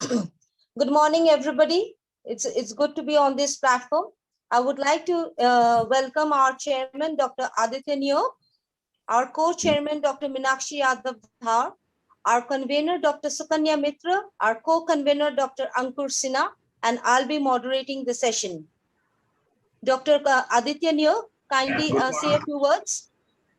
Good morning, everybody. It's good to be on this platform. I would like to welcome our chairman, Dr. Aditya Niyok, our co-chairman, Dr. Minakshi Yadav Dhar, our convener, Dr. Sukanya Mitra, our co-convener, Dr. Ankur Sinha, and I'll be moderating the session. Dr. Aditya Niyok, kindly say a few words.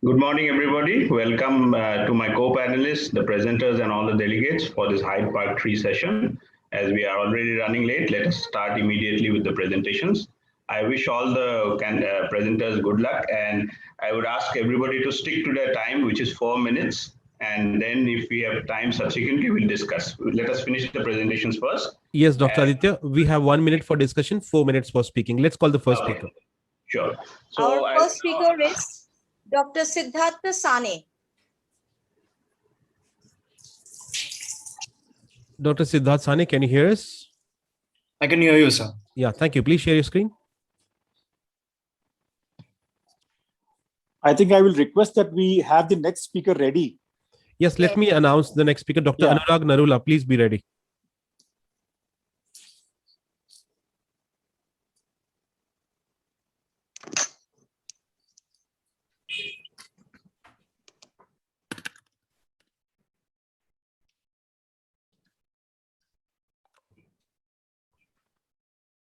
Good morning, everybody. Welcome to my co-panelists, the presenters, and all the delegates for this Hyde Park 3 session. As we are already running late, let us start immediately with the presentations. I wish all the presenters good luck, and I would ask everybody to stick to their time, which is 4 minutes. And then if we have time subsequently, we'll discuss. Let us finish the presentations first. Yes, Dr. Aditya, we have 1 minute for discussion, 4 minutes for speaking. Let's call the first speaker. Sure. So our first speaker is Dr. Siddhartha Sane. Dr. Siddhartha Sane, can you hear us? I can hear you, sir. Yeah, thank you. Please share your screen. I think I will request that we have the next speaker ready. Yes, let me announce the next speaker, Dr. Anurag Narula. Please be ready.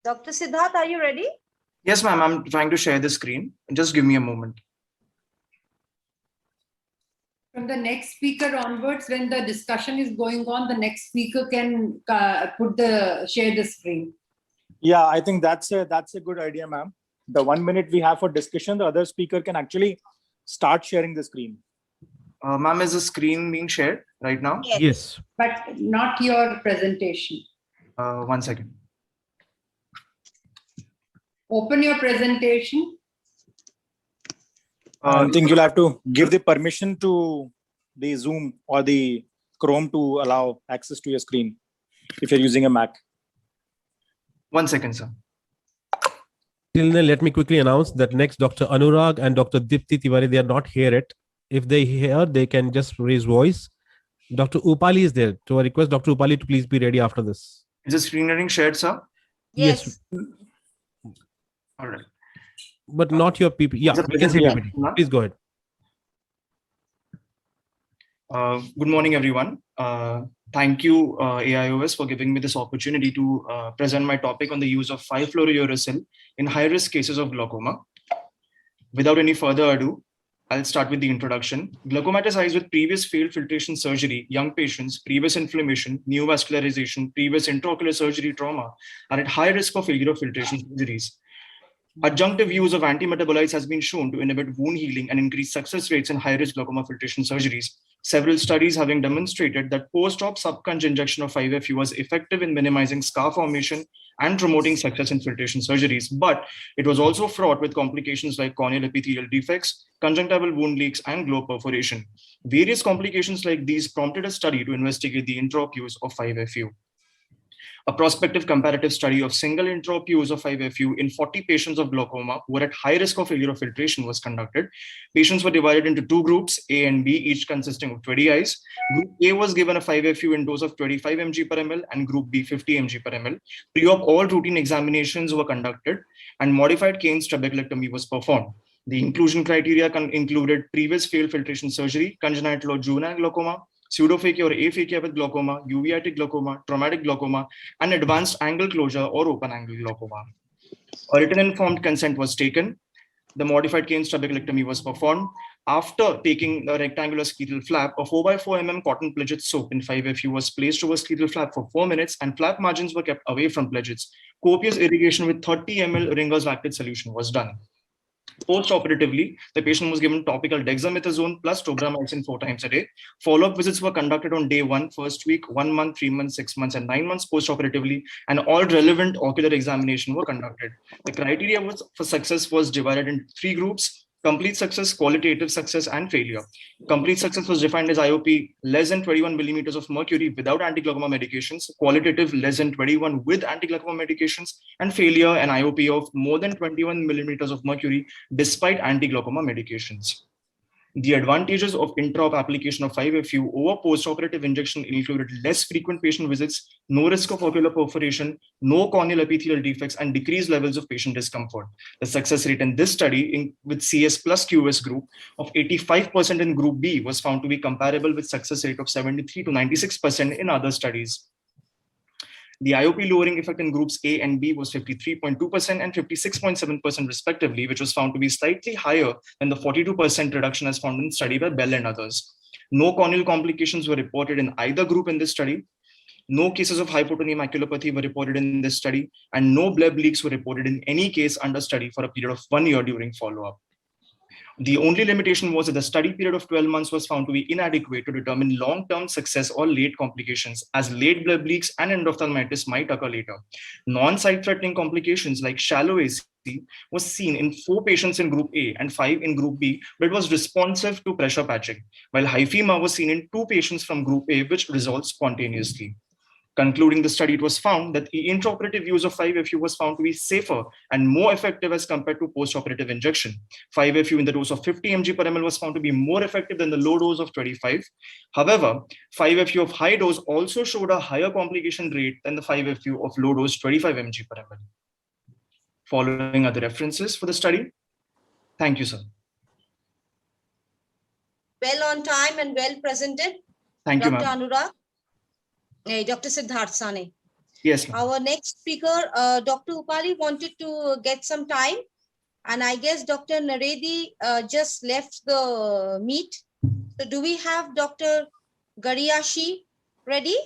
Dr. Siddharth, are you ready? Yes, ma'am. I'm trying to share the screen. Just give me a moment. From the next speaker onwards, when the discussion is going on, the next speaker can share the screen. Yeah, I think that's a good idea, ma'am. The 1 minute we have for discussion, the other speaker can actually start sharing the screen. Ma'am, is the screen being shared right now? Yes. But not your presentation. 1 second. Open your presentation. I think you'll have to give the permission to the Zoom or the Chrome to allow access to your screen if you're using a Mac. 1 second, sir. Till then, let me quickly announce that next Dr. Anurag and Dr. Dipti Tiwari, they are not here yet. If they hear, they can just raise voice. Dr. Upali is there. So I request Dr. Upali to please be ready after this. Is the screen getting shared, sir? Yes. All right. But not your people. Yeah, we can see PPT. Please go ahead. Good morning, everyone. Thank you, AIOS, for giving me this opportunity to present my topic on the use of 5-fluorouracil in high-risk cases of glaucoma. Without any further ado, I'll start with the introduction. Glaucomatous eyes with previous failed filtration surgery, young patients, previous inflammation, neovascularization, previous intraocular surgery trauma are at high risk of failure of filtration surgeries. Adjunctive use of antimetabolites has been shown to inhibit wound healing and increase success rates in high-risk glaucoma filtration surgeries. Several studies having demonstrated that post-op subcunj injection of 5-FU was effective in minimizing scar formation and promoting success in filtration surgeries, but it was also fraught with complications like corneal epithelial defects, conjunctival wound leaks, and globe perforation. Various complications like these prompted a study to investigate the intraop use of 5-FU. A prospective comparative study of single intraop use of 5-FU in 40 patients of glaucoma who were at high risk of failure of filtration was conducted. Patients were divided into 2 groups, A and B, each consisting of 20 eyes. Group A was given a 5-FU in dose of 25 mg per ml and Group B 50 mg per ml. Pre-op all routine examinations were conducted and modified Kane's trabeculectomy was performed. The inclusion criteria included previous failed filtration surgery, congenital or juvenile glaucoma, pseudophakia or aphakia with glaucoma, uveitic glaucoma, traumatic glaucoma, and advanced angle closure or open angle glaucoma. A written informed consent was taken. The modified Kane's trabeculectomy was performed. After taking the rectangular scleral flap, a 4x4 mm cotton pledget soap in 5-FU was placed over scleral flap for 4 minutes and flap margins were kept away from pledgets. Copious irrigation with 30 ml Ringer's lactate solution was done. Post-operatively, the patient was given topical dexamethasone plus tobramycin 4 times a day. Follow-up visits were conducted on day 1, first week, 1 month, 3 months, 6 months, and 9 months post-operatively, and all relevant ocular examination were conducted. The criteria for success was divided in 3 groups: complete success, qualitative success, and failure. Complete success was defined as IOP less than 21 millimeters of mercury without anti-glaucoma medications, qualitative less than 21 with anti-glaucoma medications, and failure an IOP of more than 21 millimeters of mercury despite anti-glaucoma medications. The advantages of intra-op application of 5-FU over post-operative injection included less frequent patient visits, no risk of ocular perforation, no corneal epithelial defects, and decreased levels of patient discomfort. The success rate in this study with CS plus QS group of 85% in group B was found to be comparable with success rate of 73 to 96% in other studies. The IOP lowering effect in groups A and B was 53.2% and 56.7% respectively, which was found to be slightly higher than the 42% reduction as found in the study by Bell and others. No corneal complications were reported in either group in this study. No cases of hypotonia maculopathy were reported in this study, and no bleb leaks were reported in any case under study for a period of 1 year during follow-up. The only limitation was that the study period of 12 months was found to be inadequate to determine long-term success or late complications, as late bleb leaks and endophthalmitis might occur later. Non-sight-threatening complications like shallow AC was seen in 4 patients in group A and 5 in group B, but it was responsive to pressure patching, while hyphema was seen in 2 patients from group A, which resolved spontaneously. Concluding the study, it was found that the intraoperative use of 5-FU was found to be safer and more effective as compared to post-operative injection. 5-FU in the dose of 50 mg per ml was found to be more effective than the low dose of 25. However, 5-FU of high dose also showed a higher complication rate than the 5-FU of low dose 25 mg per ml. Following are the references for the study. Thank you, sir. Well on time and well presented. Thank you, Dr. ma'am. Anurag. Dr. Siddharth Sane. Yes, ma'am. Our next speaker, Dr. Upali, wanted to get some time. And I guess Dr. Naredi just left the meet. So do we have Dr. Gariashi ready?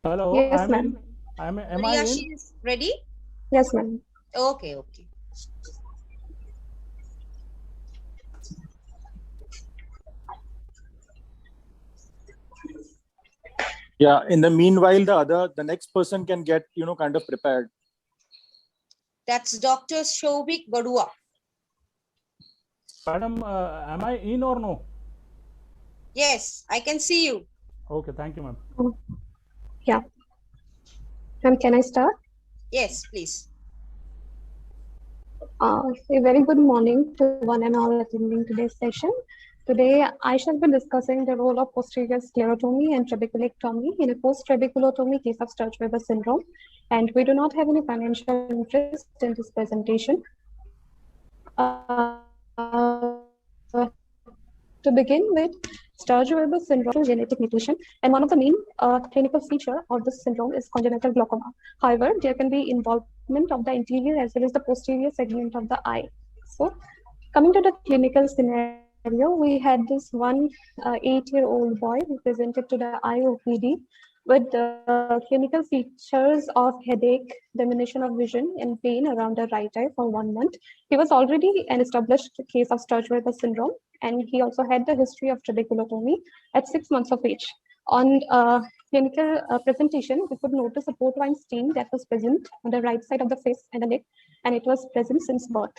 Hello, Yes, ma'am. am I in? Gariashi is ready? Yes, ma'am. Okay, okay. Yeah. In the meanwhile, the next person can get, kind of prepared. That's Dr. Shobik Badua. Madam, am I in or no? Yes, I can see you. Okay, thank you, ma'am. Yeah. Ma'am, can I start? Yes, please. A very good morning to one and all attending today's session. Today, I shall be discussing the role of posterior sclerotomy and trabeculectomy in a post-trabeculotomy case of Sturge-Weber syndrome. And we do not have any financial interest in this presentation. To begin with, Sturge-Weber syndrome is genetic mutation, and one of the main clinical features of this syndrome is congenital glaucoma. However, there can be involvement of the anterior as well as the posterior segment of the eye. So, coming to the clinical scenario, we had this one 8-year-old boy who presented to the IOPD with clinical features of headache, diminution of vision, and pain around the right eye for 1 month. He was already an established case of Sturge-Weber syndrome, and he also had the history of trabeculotomy at 6 months of age. On clinical presentation, we could notice a port-wine stain that was present on the right side of the face and the neck, and it was present since birth.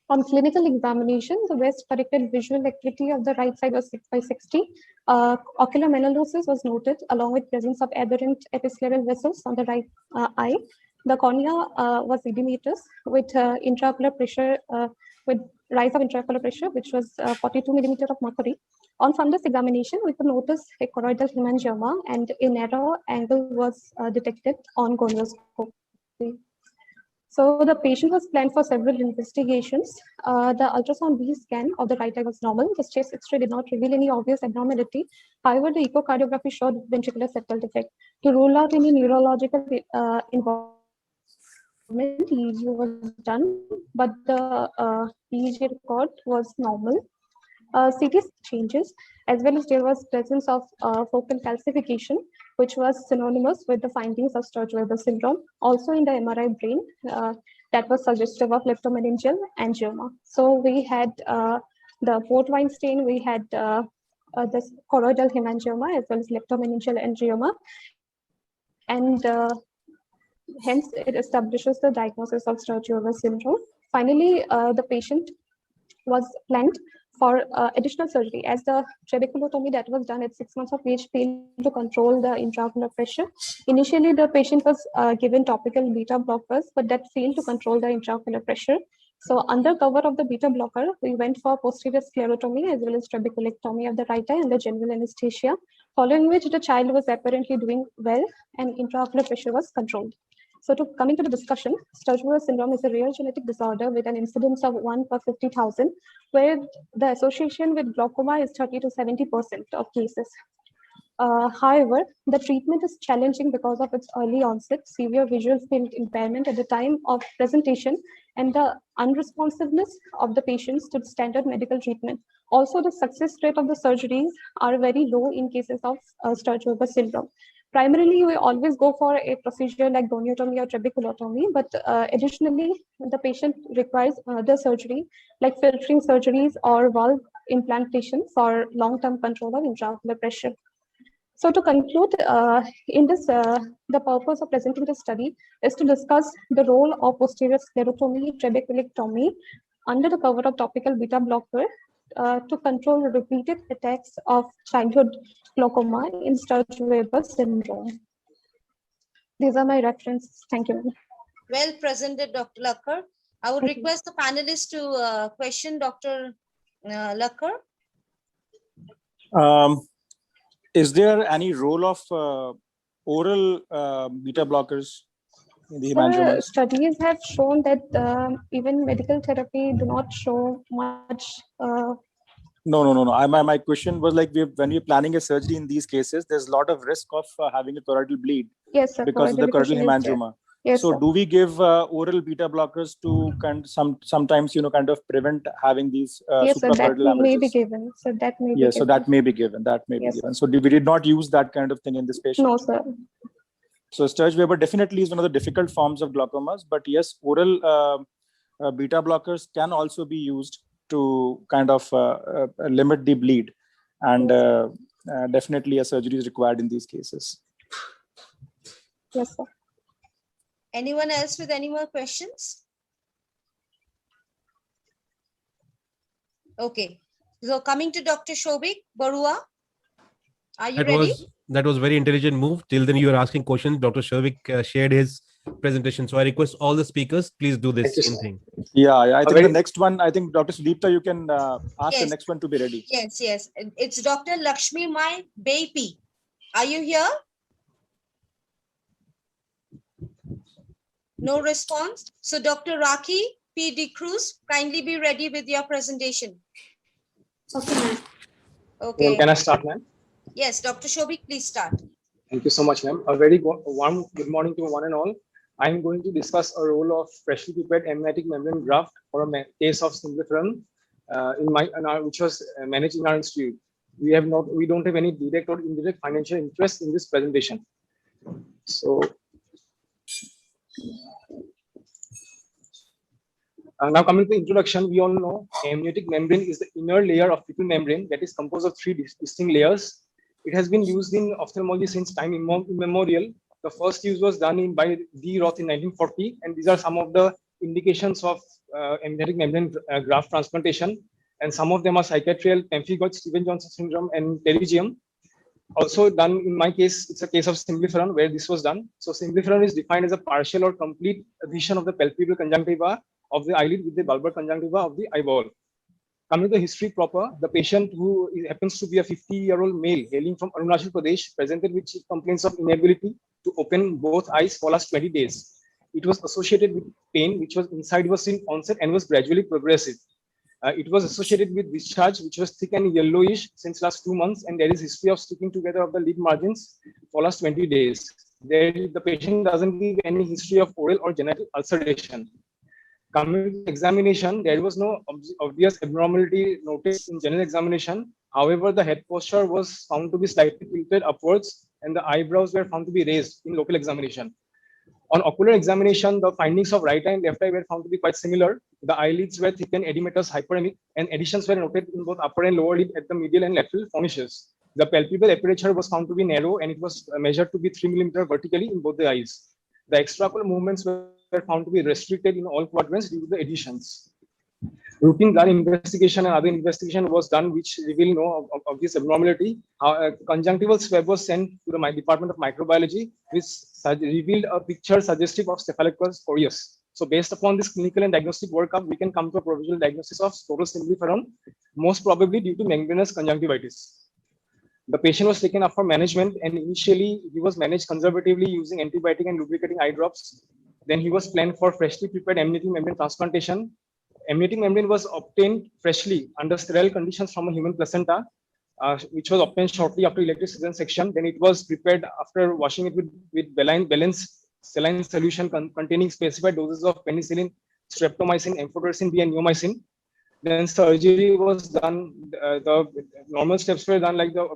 On clinical examination, the best corrected visual acuity of the right side was 6/60. Ocular melanosis was noted along with presence of aberrant episcleral vessels on the right eye. The cornea was edematous with intraocular pressure, with rise of intraocular pressure, which was 42 millimeter of mercury. On fundus examination, we could notice a choroidal hemangioma, and a narrow angle was detected on gonioscopy. So the patient was planned for several investigations. The ultrasound B scan of the right eye was normal. The chest X-ray did not reveal any obvious abnormality. However, the echocardiography showed ventricular septal defect. To rule out any neurological involvement, EEG was done, but the EEG record was normal. CT changes, as well as there was presence of focal calcification, which was synonymous with the findings of Sturge-Weber syndrome. Also in the MRI brain, that was suggestive of leptomeningeal angioma. So we had the port-wine stain, we had this choroidal hemangioma, as well as leptomeningeal angioma. And hence, it establishes the diagnosis of Sturge-Weber syndrome. Finally, the patient was planned for additional surgery, as the trabeculotomy that was done at 6 months of age failed to control the intraocular pressure. Initially, the patient was given topical beta blockers, but that failed to control the intraocular pressure. So under cover of the beta blocker, we went for posterior sclerotomy as well as trabeculectomy of the right eye under general anesthesia, following which the child was apparently doing well and intraocular pressure was controlled. So coming to the discussion, Sturge-Weber syndrome is a rare genetic disorder with an incidence of 1 per 50,000, where the association with glaucoma is 30 to 70% of cases. However, the treatment is challenging because of its early onset, severe visual field impairment at the time of presentation, and the unresponsiveness of the patients to standard medical treatment. Also, the success rate of the surgeries are very low in cases of Sturge-Weber syndrome. Primarily, we always go for a procedure like goniotomy or trabeculotomy, but additionally, the patient requires other surgery like filtering surgeries or valve implantation for long-term control of intraocular pressure. So to conclude, in this, the purpose of presenting the study is to discuss the role of posterior sclerotomy, trabeculectomy under the cover of topical beta blocker to control repeated attacks of childhood glaucoma in Sturge-Weber syndrome. These are my references. Thank you. Well presented, Dr. Lakkar. I would Thank you. request the panelists to question Dr. Lakkar. Is there any role of oral beta blockers in the hemangiomas? Studies have shown that even medical therapy do not show much. No. My question was like when we're planning a surgery in these cases, there's a lot of risk of having a choroidal bleed Yes, sir. because of the choroidal choroidal is there. hemangioma. Yes, So sir. do we give oral beta blockers to sometimes kind of prevent having these Yes, sir. That suprachoroidal may be hemorrhages? given. So that may be Yes, so given. that may be given. That may Yes, be given. So we did not use that kind of thing in this patient. No, sir. So Sturge-Weber definitely is one of the difficult forms of glaucomas, but yes, oral beta blockers can also be used to kind of limit the bleed, and definitely a surgery is required in these cases. Yes, sir. Anyone else with any more questions? Okay, so coming to Dr. Shobik Barua, are you ready? That was very intelligent move. Till then, you were asking questions. Dr. Shavik shared his presentation. So I request all the speakers, please do this same thing. Yeah, I think the next one, I think Dr. Sudipta, you can ask the Yes. next one to be ready. Yes. It's Dr. Lakshmi Mai Bepi. Are you here? No response. So Dr. Raki P. D. Cruz, kindly be ready with your presentation. Okay, ma'am. Okay. Can I start, ma'am? Yes, Dr. Shobik, please start. Thank you so much, ma'am. A very warm good morning to one and all. I am going to discuss a role of freshly prepared amniotic membrane graft for a case of symblepharon which was managed in our institute. We don't have any direct or indirect financial interest in this presentation. So now coming to the introduction, we all know amniotic membrane is the inner layer of fecal membrane that is composed of three distinct layers. It has been used in ophthalmology since time immemorial. The first use was done by D. Roth in 1940, and these are some of the indications of amniotic membrane graft transplantation. And some of them are cicatricial, pemphigoid, Stevens-Johnson syndrome, and pterygium. Also done in my case, it's a case of symblepharon where this was done. So symblepharon is defined as a partial or complete adhesion of the palpebral conjunctiva of the eyelid with the bulbar conjunctiva of the eyeball. Coming to the history proper, the patient who happens to be a 50-year-old male hailing from Arunachal Pradesh presented with complaints of inability to open both eyes for last 20 days. It was associated with pain, which was inside was in onset and was gradually progressive. It was associated with discharge, which was thick and yellowish since last 2 months, and there is history of sticking together of the lid margins for last 20 days. The patient doesn't give any history of oral or genital ulceration. Coming to examination, there was no obvious abnormality noticed in general examination. However, the head posture was found to be slightly tilted upwards, and the eyebrows were found to be raised in local examination. On ocular examination, the findings of right eye and left eye were found to be quite similar. The eyelids were thick and edematous hyperemic, and additions were noted in both upper and lower lid at the medial and lateral cornices. The palpebral aperture was found to be narrow, and it was measured to be 3 mm vertically in both the eyes. The extraocular movements were found to be restricted in all quadrants due to the additions. Routine blood investigation and other investigation was done, which revealed no obvious abnormality. Conjunctival swab was sent to the Department of Microbiology, which revealed a picture suggestive of Staphylococcus aureus. So based upon this clinical and diagnostic workup, we can come to a provisional diagnosis of scleral symblepharon, most probably due to membranous conjunctivitis. The patient was taken up for management, and initially he was managed conservatively using antibiotic and lubricating eye drops. Then he was planned for freshly prepared amniotic membrane transplantation. Amniotic membrane was obtained freshly under sterile conditions from a human placenta, which was obtained shortly after elective section. Then it was prepared after washing it with balanced saline solution containing specified doses of penicillin, streptomycin, amphotericin B, and neomycin. Then surgery was done. The normal steps were done, like the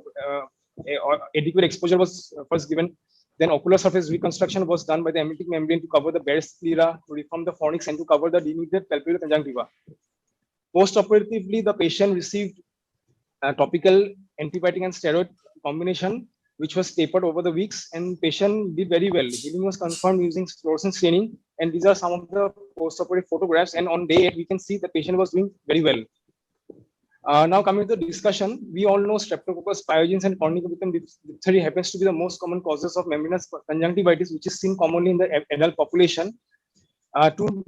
adequate exposure was first given. Then ocular surface reconstruction was done by the amniotic membrane to cover the Barrett's sclera, to reform the fornix, and to cover the denuded palpebral conjunctiva. Post-operatively, the patient received topical antibiotic and steroid combination, which was tapered over the weeks, and patient did very well. Healing was confirmed using fluorescence staining, and these are some of the post-operative photographs. And on day 8, we can see the patient was doing very well. Now coming to the discussion, we all know Streptococcus pyogenes and cornicobacterium diphtheria happens to be the most common causes of membranous conjunctivitis, which is seen commonly in the adult population. To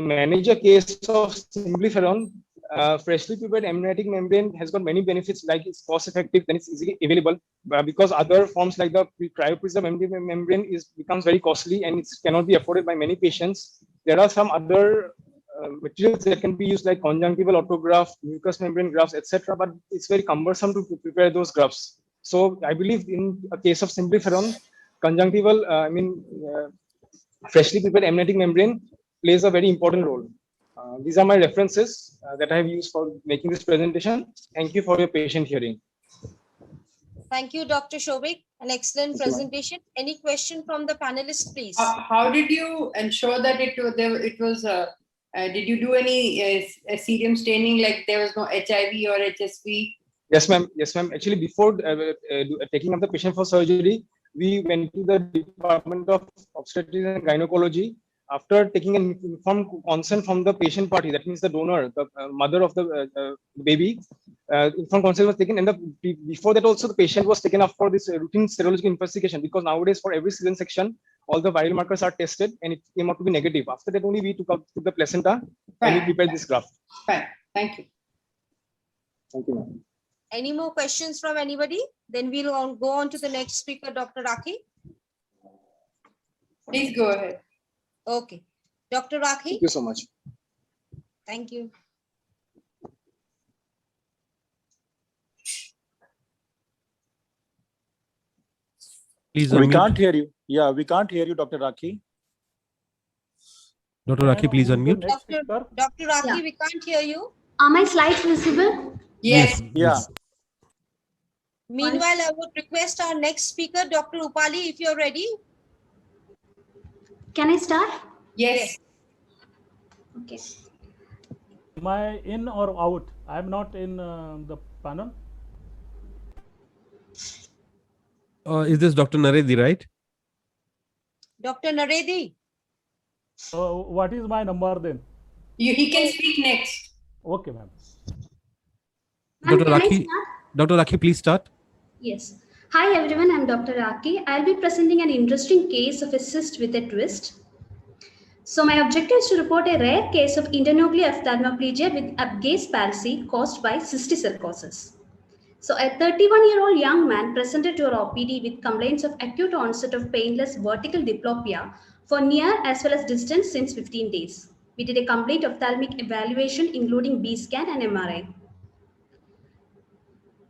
manage a case of symblepharon, freshly prepared amniotic membrane has got many benefits, like it's cost effective, then it's easily available, because other forms like the cryopreserved amniotic membrane becomes very costly and it cannot be afforded by many patients. There are some other materials that can be used, like conjunctival autograft, mucous membrane grafts, etc., but it's very cumbersome to prepare those grafts. So I believe in a case of symblepharon, conjunctival, freshly prepared amniotic membrane plays a very important role. These are my references that I have used for making this presentation. Thank you for your patient hearing. Thank you, Dr. Shobik. An excellent presentation. Any question from the panelists, please? How did you ensure that it was did you do any serum staining, like there was no HIV or HSV? Yes, ma'am. Yes, ma'am. Actually, before taking up the patient for surgery, we went to the Department of Obstetrics and Gynecology. After taking an informed consent from the patient party, that means the donor, the mother of the baby, informed consent was taken. And before that also, the patient was taken up for this routine serological investigation, because nowadays for every cesarean section, all the viral markers are tested and it came out to be negative. After that only we took up to the placenta and we prepared this graft. Fine. Thank you. Thank you, ma'am. Any more questions from anybody? Then we'll go on to the next speaker, Dr. Rakhi. Please go ahead. Okay. Dr. Rakhi. Thank you so much. Thank you. Please We unmute. can't hear you. Yeah, we can't hear you, Dr. Rakhi. Dr. Rakhi, please unmute. Next speaker. Dr. Rakhi, Yeah. we can't hear you. Are my slides visible? Yes. Yeah. Meanwhile, I would request our next speaker, Dr. Upali, if you're ready. Can I start? Yes. Okay. Am I in or out? I am not in the panel. Is this Dr. Naredi, right? Dr. Naredi. What is my number then? He can speak next. Okay, ma'am. Ma'am, Dr. can I Rakhi, start? Dr. Rakhi, please start. Yes. Hi everyone, I'm Dr. Rakhi. I'll be presenting an interesting case of a cyst with a twist. So my objective is to report a rare case of internuclear ophthalmoplegia with Apgay's palsy caused by cysticercosis. So a 31-year-old young man presented to our OPD with complaints of acute onset of painless vertical diplopia for near as well as distant since 15 days. We did a complete ophthalmic evaluation including B-scan and MRI.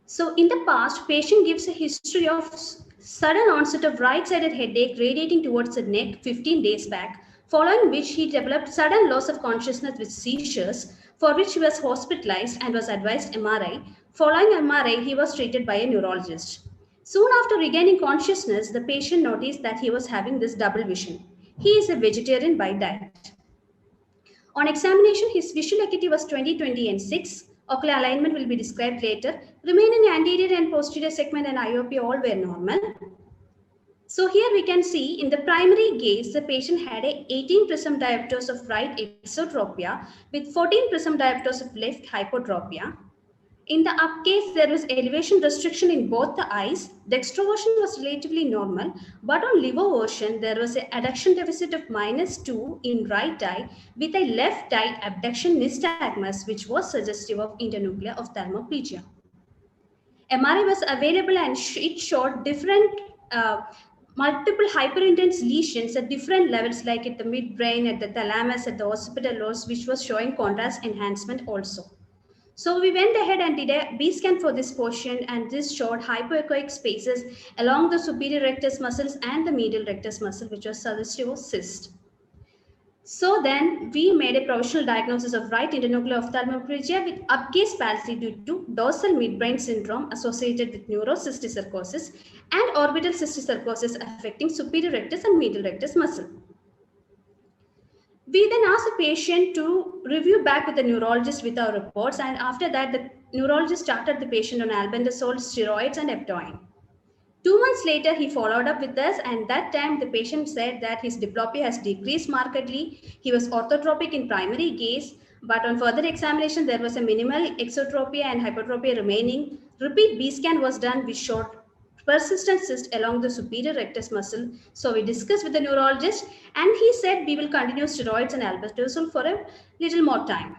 So in the past, patient gives a history of sudden onset of right-sided headache radiating towards the neck 15 days back, following which he developed sudden loss of consciousness with seizures, for which he was hospitalized and was advised MRI. Following MRI, he was treated by a neurologist. Soon after regaining consciousness, the patient noticed that he was having this double vision. He is a vegetarian by diet. On examination, his visual acuity was 20/20 and 6. Ocular alignment will be described later. Remaining anterior and posterior segment and IOP all were normal. So here we can see in the primary gaze, the patient had a 18 prism diopters of right exotropia with 14 prism diopters of left hypotropia. In the up case, there was elevation restriction in both the eyes. The extroversion was relatively normal, but on liver version, there was an adduction deficit of -2 in right eye with a left eye abduction nystagmus, which was suggestive of internuclear ophthalmoplegia. MRI was available and it showed different multiple hyperintense lesions at different levels, like at the midbrain, at the thalamus, at the occipital lobes, which was showing contrast enhancement also. So we went ahead and did a B scan for this portion, and this showed hypoechoic spaces along the superior rectus muscles and the medial rectus muscle, which was suggestive of cyst. So then we made a provisional diagnosis of right internuclear ophthalmoplegia with upgaze palsy due to dorsal midbrain syndrome associated with neurocysticercosis and orbital cysticercosis affecting superior rectus and medial rectus muscle. We then asked the patient to review back with the neurologist with our reports, and after that the neurologist started the patient on albendazole, steroids and eptoin. 2 months later, he followed up with us, and that time the patient said that his diplopia has decreased markedly. He was orthotropic in primary gaze, but on further examination, there was a minimal exotropia and hypertropia remaining. Repeat B scan was done, which showed persistent cyst along the superior rectus muscle. So we discussed with the neurologist, and he said we will continue steroids and albendazole for a little more time.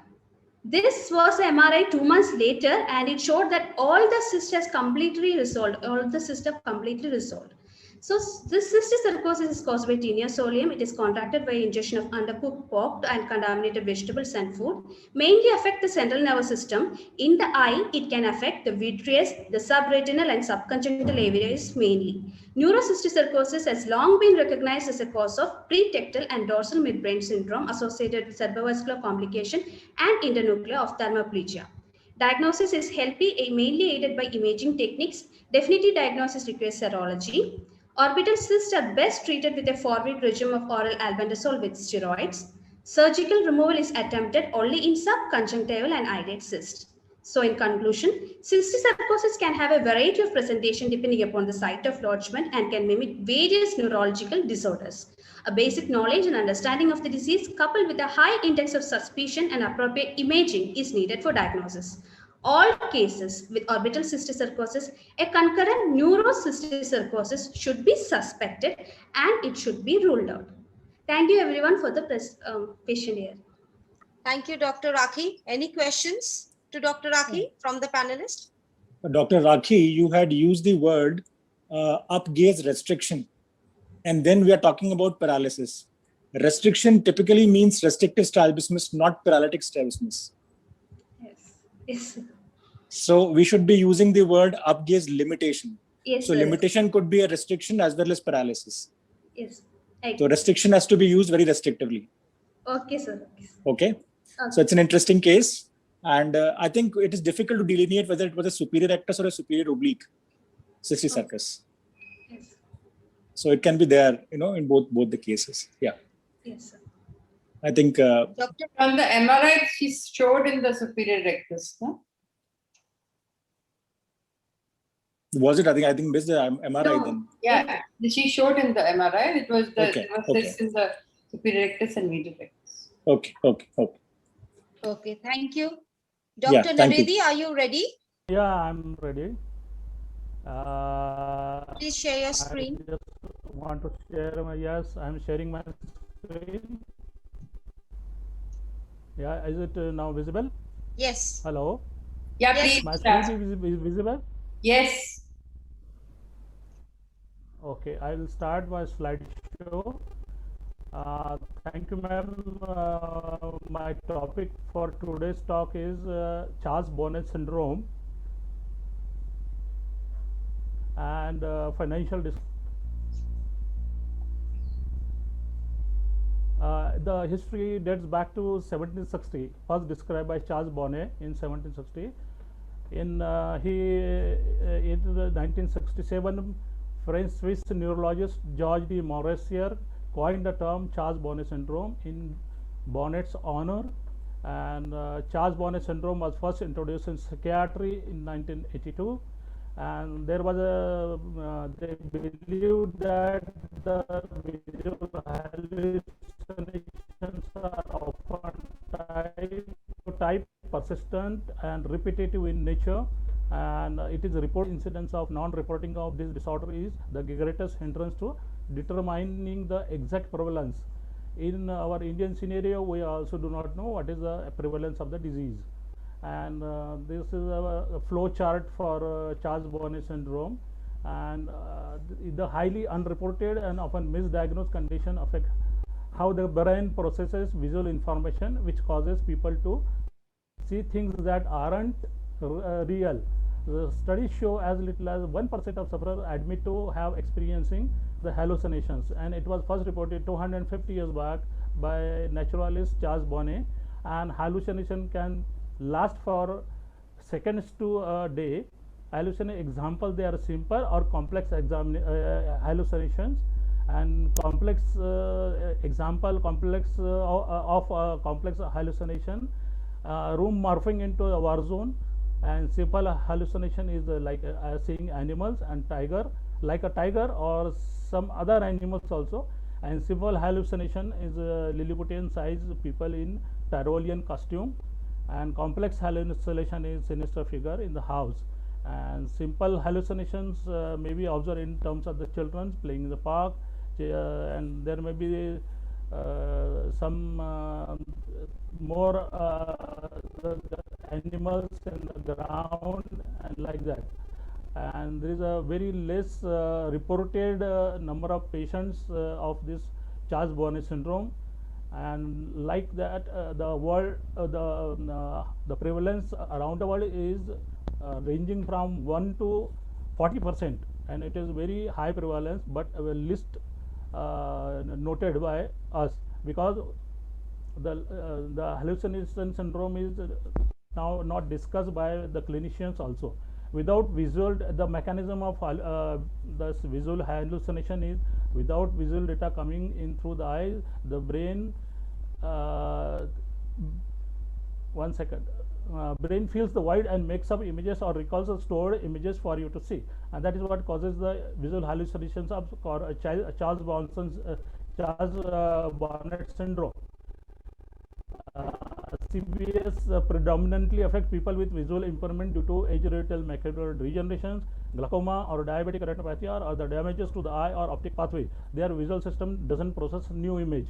This was an MRI 2 months later, and it showed that all the cyst has completely resolved. All the cyst have completely resolved. So this cysticercosis is caused by Tinea solium. It is contracted by ingestion of undercooked pork and contaminated vegetables and food. Mainly affect the central nervous system. In the eye, it can affect the vitreous, the subretinal and subconjunctival areas mainly. Neurocysticercosis has long been recognized as a cause of pretectal and dorsal midbrain syndrome associated with cerebrovascular complication and internuclear ophthalmoplegia. Diagnosis is healthy, mainly aided by imaging techniques. Definitive diagnosis requires serology. Orbital cysts are best treated with a 4-week regimen of oral albendazole with steroids. Surgical removal is attempted only in subconjunctival and eyelid cysts. So in conclusion, cysticercosis can have a variety of presentation depending upon the site of lodgement and can mimic various neurological disorders. A basic knowledge and understanding of the disease coupled with a high index of suspicion and appropriate imaging is needed for diagnosis. All cases with orbital cysticercosis, a concurrent neurocysticercosis should be suspected and it should be ruled out. Thank you everyone for the patient here. Thank you, Dr. Rakhi. Any questions to Dr. Rakhi from the panelist? Dr. Rakhi, you had used the word up gaze restriction, and then we are talking about paralysis. Restriction typically means restrictive strabismus, not paralytic strabismus. Yes. So we should be using the word up gaze limitation. Yes. So limitation could be a restriction as well as paralysis. Yes. So restriction has to be used very restrictively. Okay, sir. Okay. So it's an interesting case. And I think it is difficult to delineate whether it was a superior rectus or a superior oblique cysticercus. Yes. So it can be there, in both the cases. Yeah. Yes, sir. I think Doctor, on the MRI, she showed in the superior rectus. No? Was it? I think missed the MRI No. then. Yeah, she showed in the MRI. It was the Okay, cyst in the superior rectus and medial rectus. Okay. Okay, thank you. Yeah, Dr. thank you. Navedi, are you ready? Yeah, I'm ready. Please share your screen. I just want to share my, yes, I'm sharing my screen. Yeah, is it now visible? Yes. Hello? Yeah, Yes. please. My start. screen is visible? Yes. Okay, I will start my slideshow. Thank you, ma'am. My topic for today's talk is Charles-Bonnet syndrome and financial the history dates back to 1760, first described by Charles Bonnet in 1760. In 1967, French-Swiss neurologist Georges de Montpensier coined the term Charles-Bonnet syndrome in Bonnet's honor, and Charles-Bonnet syndrome was first introduced in psychiatry in 1982, and there was a they believed that the visual hallucinations are often type persistent and repetitive in nature, and it is reported incidence of non-reporting of this disorder is the greatest hindrance to determining the exact prevalence. In our Indian scenario, we also do not know what is the prevalence of the disease. And this is a flow chart for Charles-Bonnet syndrome, and the highly unreported and often misdiagnosed condition affect how the brain processes visual information, which causes people to see things that aren't real. The studies show as little as 1% of sufferers admit to have experiencing the hallucinations, and it was first reported 250 years back by naturalist Charles Bonnet. And hallucination can last for seconds to a day. Hallucination example, they are simple or complex hallucinations, and complex example complex of complex hallucination, room morphing into a war zone. And simple hallucination is like seeing animals and tiger, like a tiger or some other animals also. And simple hallucination is Lilliputian size people in Tyrolean costume, and complex hallucination is sinister figure in the house. And simple hallucinations may be observed in terms of the children playing in the park, and there may be some more animals in the ground and like that. And there is a very less reported number of patients of this Charles-Bonnet syndrome, and like that the world the prevalence around the world is ranging from 1 to 40%, and it is very high prevalence, but least noted by us, because the hallucination syndrome is now not discussed by the clinicians also. Without visual, the mechanism of the visual hallucination is without visual data coming in through the eyes, the brain brain feels the void and makes up images or recalls the stored images for you to see, and that is what causes the visual hallucinations of Charles-Bonnet syndrome. CBS predominantly affect people with visual impairment due to age-related macular degeneration, glaucoma, or diabetic retinopathy, or the damages to the eye or optic pathway. Their visual system doesn't process new image.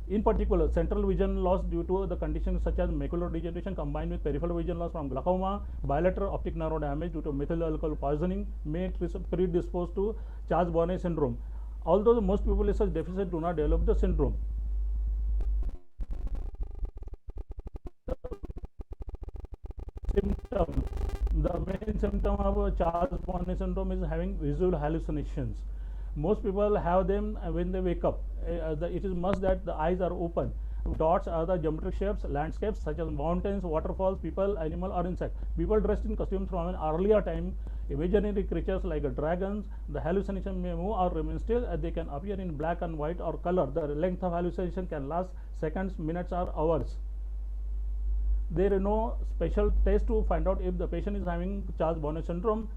In particular, central vision loss due to the conditions such as macular degeneration combined with peripheral vision loss from glaucoma, bilateral optic nerve damage due to methyl alcohol poisoning may predispose to Charles-Bonnet syndrome. Although most people with such deficit do not develop the syndrome. Symptoms. The main symptom of Charles-Bonnet syndrome is having visual hallucinations. Most people have them when they wake up. It is must that the eyes are open. Dots are the geometric shapes, landscapes such as mountains, waterfalls, people, animal, or insect. People dressed in costumes from an earlier time, imaginary creatures like dragons. The hallucination may move or remain still. They can appear in black and white or color. The length of hallucination can last seconds, minutes, or hours. There is no special test to find out if the patient is having Charles-Bonnet syndrome.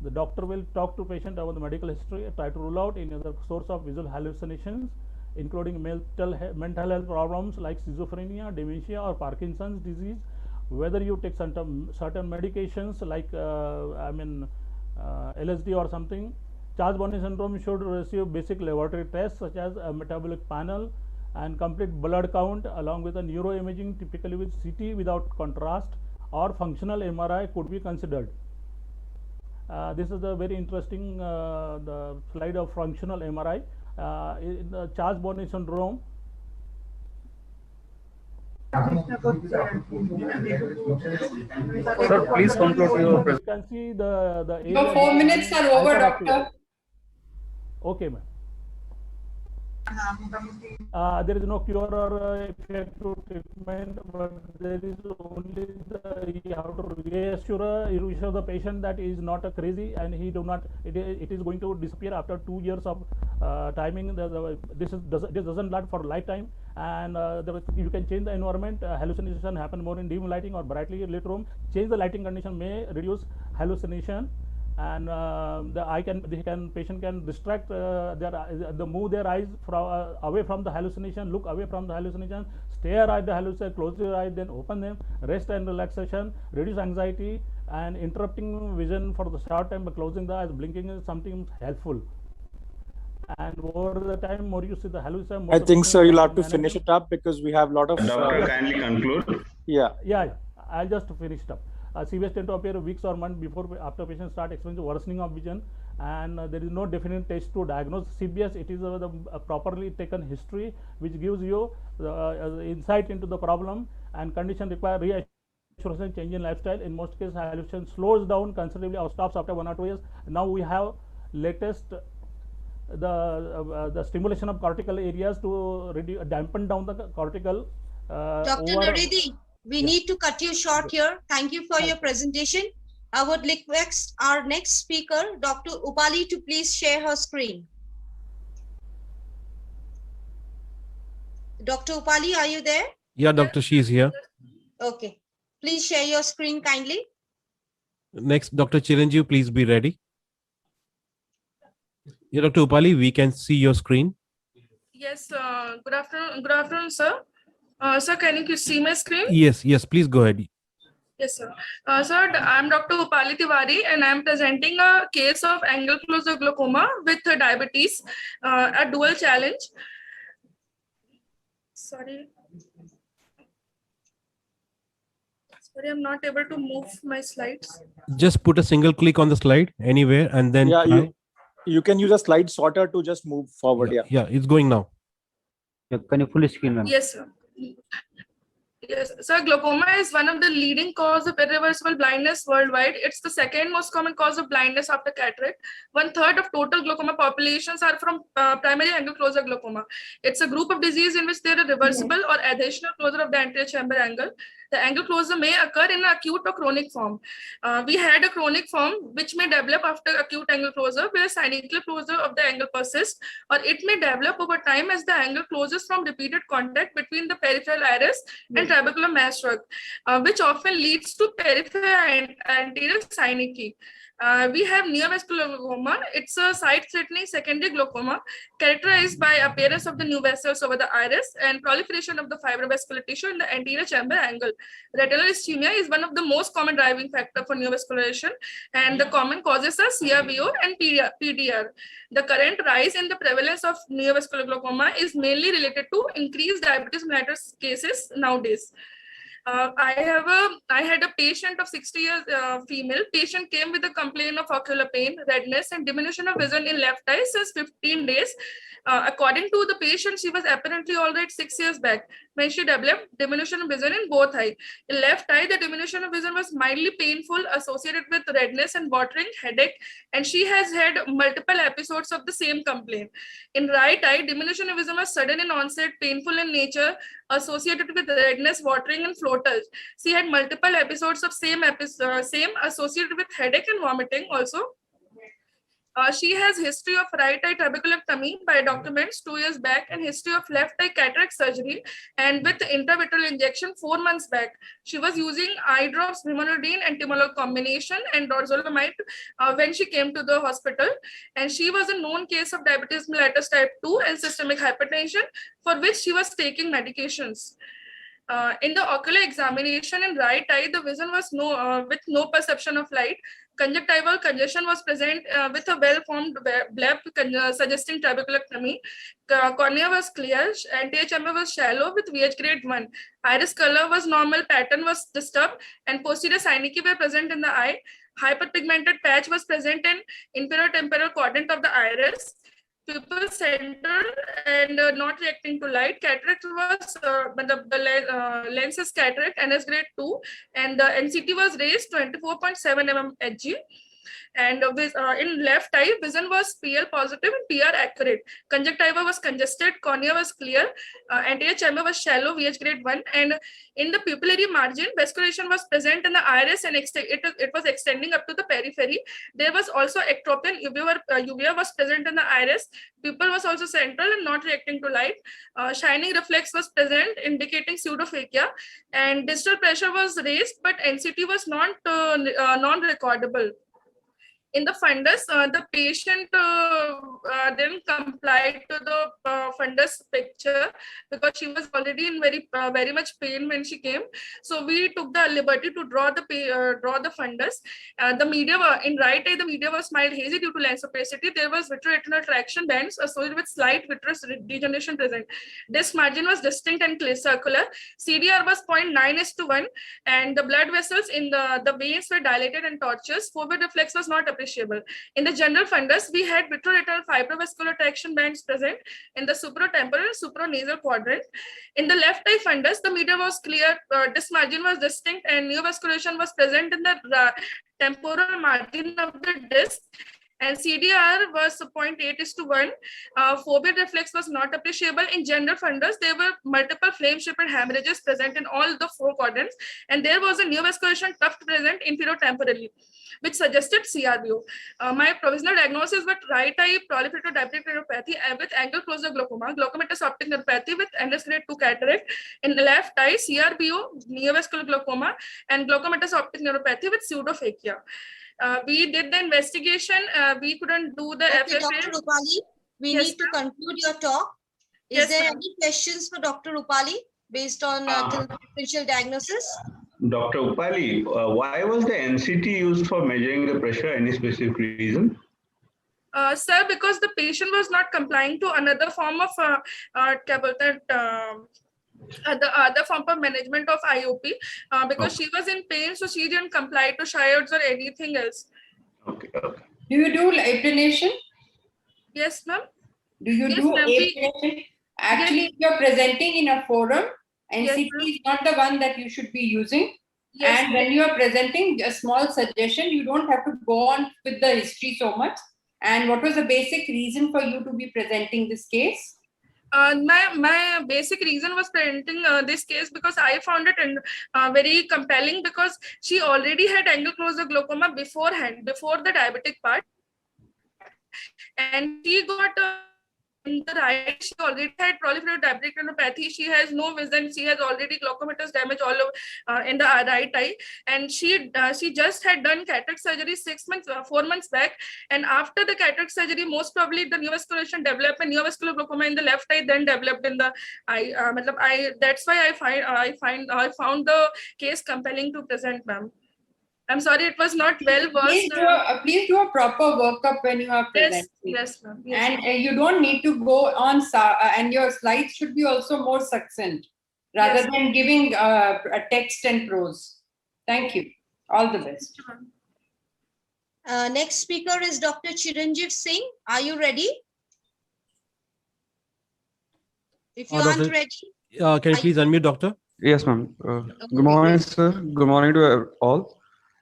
The doctor will talk to patient about the medical history, try to rule out any other source of visual hallucinations, including mental health problems like schizophrenia, dementia, or Parkinson's disease. Whether you take certain medications like LSD or something. Charles-Bonnet syndrome should receive basic laboratory tests such as a metabolic panel and complete blood count, along with a neuroimaging, typically with CT without contrast, or functional MRI could be considered. This is a very interesting the slide of functional MRI. In the Charles-Bonnet syndrome, Sir, please conclude your presentation. you can see the Your 4 minutes are over, doctor. Okay, ma'am. There is no cure or effective treatment, but there is only you have to reassure the patient that he is not a crazy, and he do not. It is going to disappear after 2 years of timing. This doesn't last for lifetime, and you can change the environment. Hallucination happen more in dim lighting or brightly lit room. Change the lighting condition may reduce hallucination. and patient can distract move their eyes from away from the hallucination, look away from the hallucination, stare at the hallucination, close your eyes, then open them, rest and relaxation, reduce anxiety, and interrupting vision for the short time by closing the eyes, blinking is something helpful. And over the time, more you see the hallucination. I think, sir, you'll have to finish it up because we have a lot of. Doctor, kindly conclude. Yeah. Yeah, I'll just finish it up. CVS tend to appear weeks or months after patients start experiencing worsening of vision, and there is no definite test to diagnose CBS. It is the properly taken history which gives you the insight into the problem, and condition require reassurance, change in lifestyle. In most cases, hallucination slows down considerably or stops after 1 or 2 years. Now we have latest the stimulation of cortical areas to dampen down the cortical. Dr. Naredi, we need to cut you short here. Thank you for your presentation. I would request our next speaker, Dr. Upali, to please share her screen. Dr. Upali, are you there? Yeah, doctor, she is here. Okay. Please share your screen kindly. Next, Dr. Chiranjeev, please be ready. Yeah, Dr. Upali, we can see your screen. Yes, good afternoon, sir. Sir, can you see my screen? Yes, please go ahead. Yes, sir. Sir, I'm Dr. Upali Tiwari, and I'm presenting a case of angle-closure glaucoma with diabetes, a dual challenge. Sorry, I'm not able to move my slides. Just put a single click on the slide anywhere, and then you can use a slide sorter to just move forward. Yeah, it's going now. Can you full screen, ma'am? Yes, sir. Yes, sir, glaucoma is one of the leading cause of irreversible blindness worldwide. It's the second most common cause of blindness after cataract. 1/3 of total glaucoma populations are from primary angle closure glaucoma. It's a group of disease in which there are reversible or adhesional closure of the anterior chamber angle. The angle closure may occur in an acute or chronic form. We had a chronic form which may develop after acute angle closure, where synuclear closure of the angle persists, or it may develop over time as the angle closes from repeated contact between the peripheral iris and trabecular mass rug, which often leads to peripheral anterior synechiae. We have neovascular glaucoma. It's a sight-threatening secondary glaucoma characterized by appearance of the new vessels over the iris and proliferation of the fibrovascular tissue in the anterior chamber angle. Retinal ischemia is one of the most common driving factor for neovascularization, and the common causes are CRVO and PDR. The current rise in the prevalence of neovascular glaucoma is mainly related to increased diabetes mellitus cases nowadays. I had a patient of 60 years, female. Patient came with a complaint of ocular pain, redness, and diminution of vision in left eye since 15 days. According to the patient, she was apparently all right 6 years back when she developed diminution of vision in both eye. In left eye, the diminution of vision was mildly painful, associated with redness and watering, headache, and she has had multiple episodes of the same complaint. In right eye, diminution of vision was sudden in onset, painful in nature, associated with redness, watering, and floaters. She had multiple episodes of same associated with headache and vomiting also. She has history of right eye trabeculectomy by documents 2 years back, and history of left eye cataract surgery and with intravitreal injection 4 months back. She was using eye drops, brimonidine and timolol combination and dorzolamide when she came to the hospital. And she was a known case of diabetes mellitus type 2 and systemic hypertension, for which she was taking medications. In the ocular examination in right eye, the vision was with no perception of light. Conjunctival congestion was present with a well-formed bleb suggesting trabeculectomy. Cornea was clear, anterior chamber was shallow with VH grade 1. Iris color was normal, pattern was disturbed, and posterior synechiae were present in the eye. Hyperpigmented patch was present in inferior temporal quadrant of the iris. Pupil center and not reacting to light. Cataract was the lens is cataract, NS grade 2, and the NCT was raised 24.7 mm Hg. And in left eye, vision was PL positive and PR accurate. Conjunctiva was congested, cornea was clear, anterior chamber was shallow, VH grade 1, and in the pupillary margin, vascularization was present in the iris and it was extending up to the periphery. There was also ectropion uvea was present in the iris. Pupil was also central and not reacting to light. Shining reflex was present, indicating pseudophakia, and distal pressure was raised, but NCT was non-recordable. In the fundus, the patient didn't comply to the fundus picture because she was already in very much pain when she came. So we took the liberty to draw the fundus. The media in right eye, the media was mild hazy due to lens opacity. There was vitreoretinal traction bands associated with slight vitreous degeneration present. Disc margin was distinct and circular. CDR was 0.9:1, and the blood vessels in the veins were dilated and tortuous. Foveal reflex was not appreciable. In the general fundus, we had vitreoretinal fibrovascular traction bands present in the supratemporal and supranasal quadrant. In the left eye fundus, the media was clear, disc margin was distinct, and neovascularization was present in the temporal margin of the disc. And CDR was 0.8:1. Foveal reflex was not appreciable. In general fundus, there were multiple flame-shaped hemorrhages present in all the 4 quadrants, and there was a neovascularization tuft present inferior-temporally, which suggested CRBO. My provisional diagnosis was right eye proliferative diabetic retinopathy with angle closure glaucoma, glaucomatous optic neuropathy with endless grade 2 cataract. In the left eye, CRBO, neovascular glaucoma, and glaucomatous optic neuropathy with pseudophakia. We did the investigation. We couldn't do the Okay, FFA. Dr. Rupali, we Yes, need to conclude your talk. Is Yes, there ma'am. any questions for Dr. Rupali based on differential diagnosis? Dr. Upali, why was the NCT used for measuring the pressure? Any specific reason? Sir, because the patient was not complying to another form of the other form of management of IOP because she was in pain, so she didn't comply to Shiodes or anything else. Okay. Do you do appellation? Yes, ma'am. Do you Yes, do ma'am. appellation? Actually, if you're presenting in a forum, Yes, NCT ma'am. is not the one that you should be using. Yes, And ma'am. when you are presenting a small suggestion, you don't have to go on with the history so much. And what was the basic reason for you to be presenting this case? My basic reason was presenting this case because I found it very compelling because she already had angle closure glaucoma beforehand, before the diabetic part, and she got in the right, she already had proliferative diabetic retinopathy. She has no vision. She has already glaucomatous damage all over in the right eye, and she just had done cataract surgery 4 months back. And after the cataract surgery, most probably the neovascularization developed, and neovascular glaucoma in the left eye then developed in the eye. That's why I found the case compelling to present, ma'am. I'm sorry, it was not well versed. Please do a proper workup when you are presenting. Yes, ma'am. Yes, And you don't need to go on, and your slides should be also more succinct rather than giving a text and prose. Thank you. All the best. Next speaker is Dr. Chiranjeev Singh. Are you ready? If you aren't Doctor, ready, can you please unmute, doctor? Yes, ma'am. Good morning, sir. Good morning to all.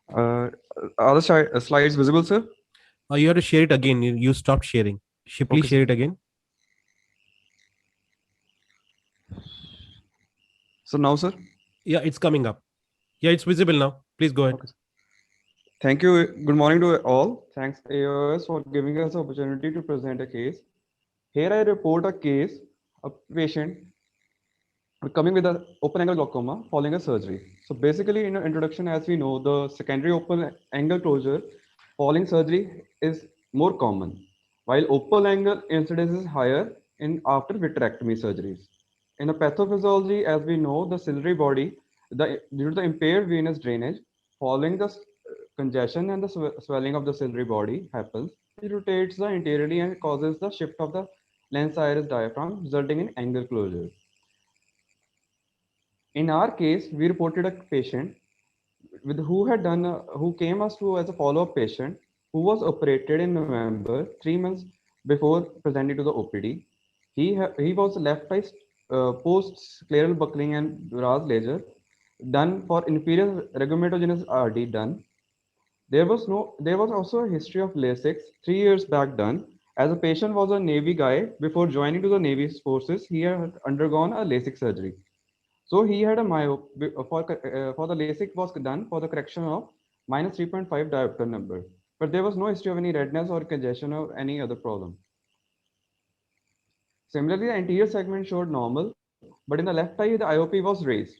Are the slides visible, sir? You have to share it again. You stopped sharing. Please Okay, share it again. So now, sir? Yeah, it's coming up. Yeah, it's visible now. Please go ahead. Okay. Thank you. Good morning to all. Thanks, AOS, for giving us the opportunity to present a case. Here I report a case, a patient coming with an open angle glaucoma following a surgery. So basically, in an introduction, as we know, the secondary open angle closure following surgery is more common, while open angle incidence is higher in after vitrectomy surgeries. In the pathophysiology, as we know, the ciliary body, due to the impaired venous drainage, following the congestion and the swelling of the ciliary body happens, it rotates the anteriorly and causes the shift of the lens iris diaphragm, resulting in angle closure. In our case, we reported a patient with who came us to as a follow-up patient who was operated in November, 3 months before presenting to the OPD. He was left by post-scleral buckling and Duras laser done for inferior rhegumatogenous RD done. There was also a history of LASIK 3 years back done. As a patient was a Navy guy, before joining to the Navy forces, he had undergone a LASIK surgery. So he had a myop for the LASIK was done for the correction of -3.5 diopter number, but there was no history of any redness or congestion or any other problem. Similarly, the anterior segment showed normal, but in the left eye, the IOP was raised.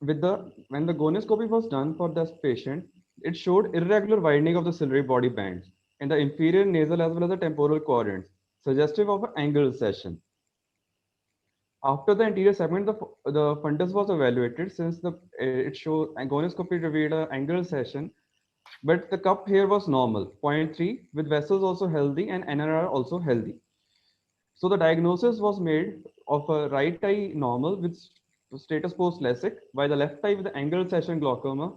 When the gonioscopy was done for this patient, it showed irregular widening of the ciliary body bands in the inferior nasal as well as the temporal quadrants, suggestive of an angle recession. After the anterior segment, the fundus was evaluated since it showed agonoscopy revealed an angle recession, but the cup here was normal, 0.3, with vessels also healthy and NRR also healthy. So the diagnosis was made of a right eye normal with status post LASIK, while the left eye with the angle recession glaucoma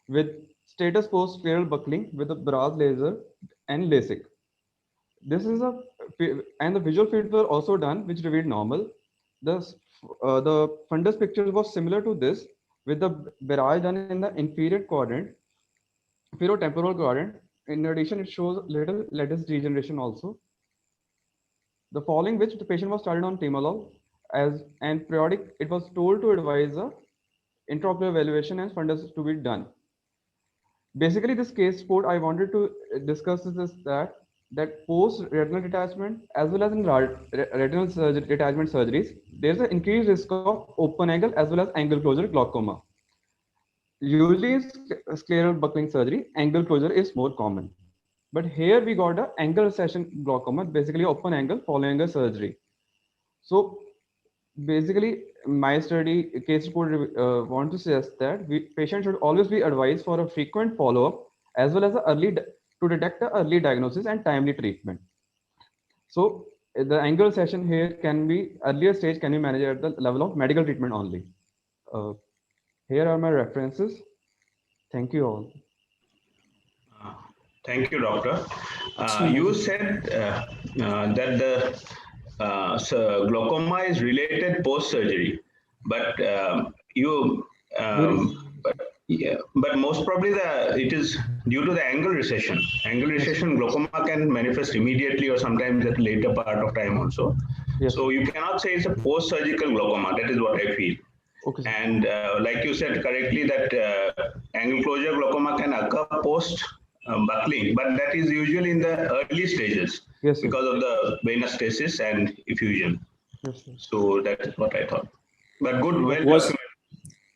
with status post scleral buckling with a Braz laser and LASIK. This is and the visual fields were also done, which revealed normal. The fundus picture was similar to this, with the barrage done in the inferior quadrant, temporal quadrant. In addition, it shows little lattice degeneration also. The following which the patient was started on timolol and periodic, it was told to advise a intraocular evaluation and fundus to be done. Basically, this case report I wanted to discuss is that post retinal detachment as well as in retinal detachment surgeries, there's an increased risk of open angle as well as angle closure glaucoma. Usually, scleral buckling surgery, angle closure is more common. But here we got an angle recession glaucoma, basically open angle following a surgery. So basically, my study case report want to suggest that patients should always be advised for a frequent follow-up as well as to detect the early diagnosis and timely treatment. So the angle recession here can be earlier stage can be managed at the level of medical treatment only. Here are my references. Thank you all. Thank you, doctor. You said that the glaucoma is related post-surgery, but but most probably it is due to the angle recession. Angle recession glaucoma can manifest immediately or sometimes at a later part of time also. Yes. So you cannot say it's a post-surgical glaucoma. That is what I feel. Okay. And like you said correctly, that angle closure glaucoma can occur post buckling, but that is usually in the early stages. Yes, because of the venous stasis and effusion. Yes, sir. So that is what I thought. But good, well documented.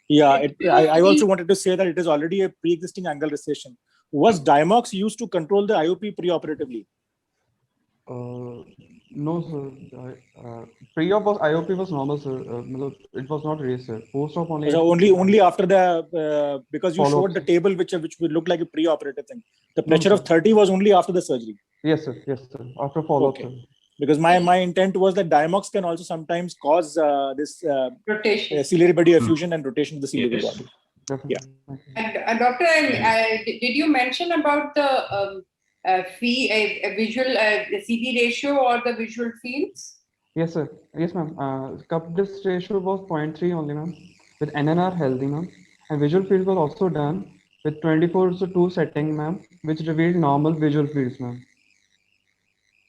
Yeah, I also wanted to say that it is already a pre-existing angle recession. Was Diamox used to control the IOP preoperatively? No, sir. Pre-op was IOP was normal, sir. It was not raised, sir. Post-op only. So only after the because you showed the table which would look like a pre-operative thing. The pressure of 30 was only after the surgery. Yes, sir. Yes, sir. After follow-up, okay. Sir. Because my intent was that Diamox can also sometimes cause this rotation, ciliary body effusion and rotation of the ciliary body. Definitely. Yeah. And doctor, did you mention about the visual CD ratio or the visual fields? Yes, sir. Yes, ma'am. Cup disc ratio was 0.3 only, ma'am. With NNR healthy, ma'am. And visual field was also done with 24:2 setting, ma'am, which revealed normal visual fields, ma'am.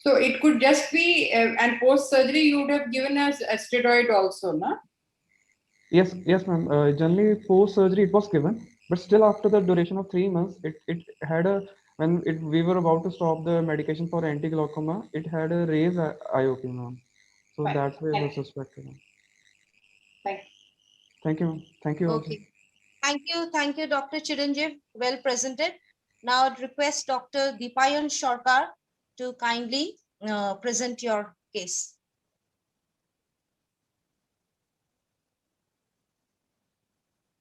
So it could just be, and post-surgery, you would have given us a steroid also, no? Yes, ma'am. Generally, post-surgery it was given, but still after the duration of 3 months, it had a, we were about to stop the medication for anti-glaucoma, it had a raised IOP, ma'am. So Fine. that's why it was suspected. Thank you. Thank you. Okay. Thank you, Dr. Chiranjeev. Well presented. Now I'd request Dr. Deepayan Sarkar to kindly present your case.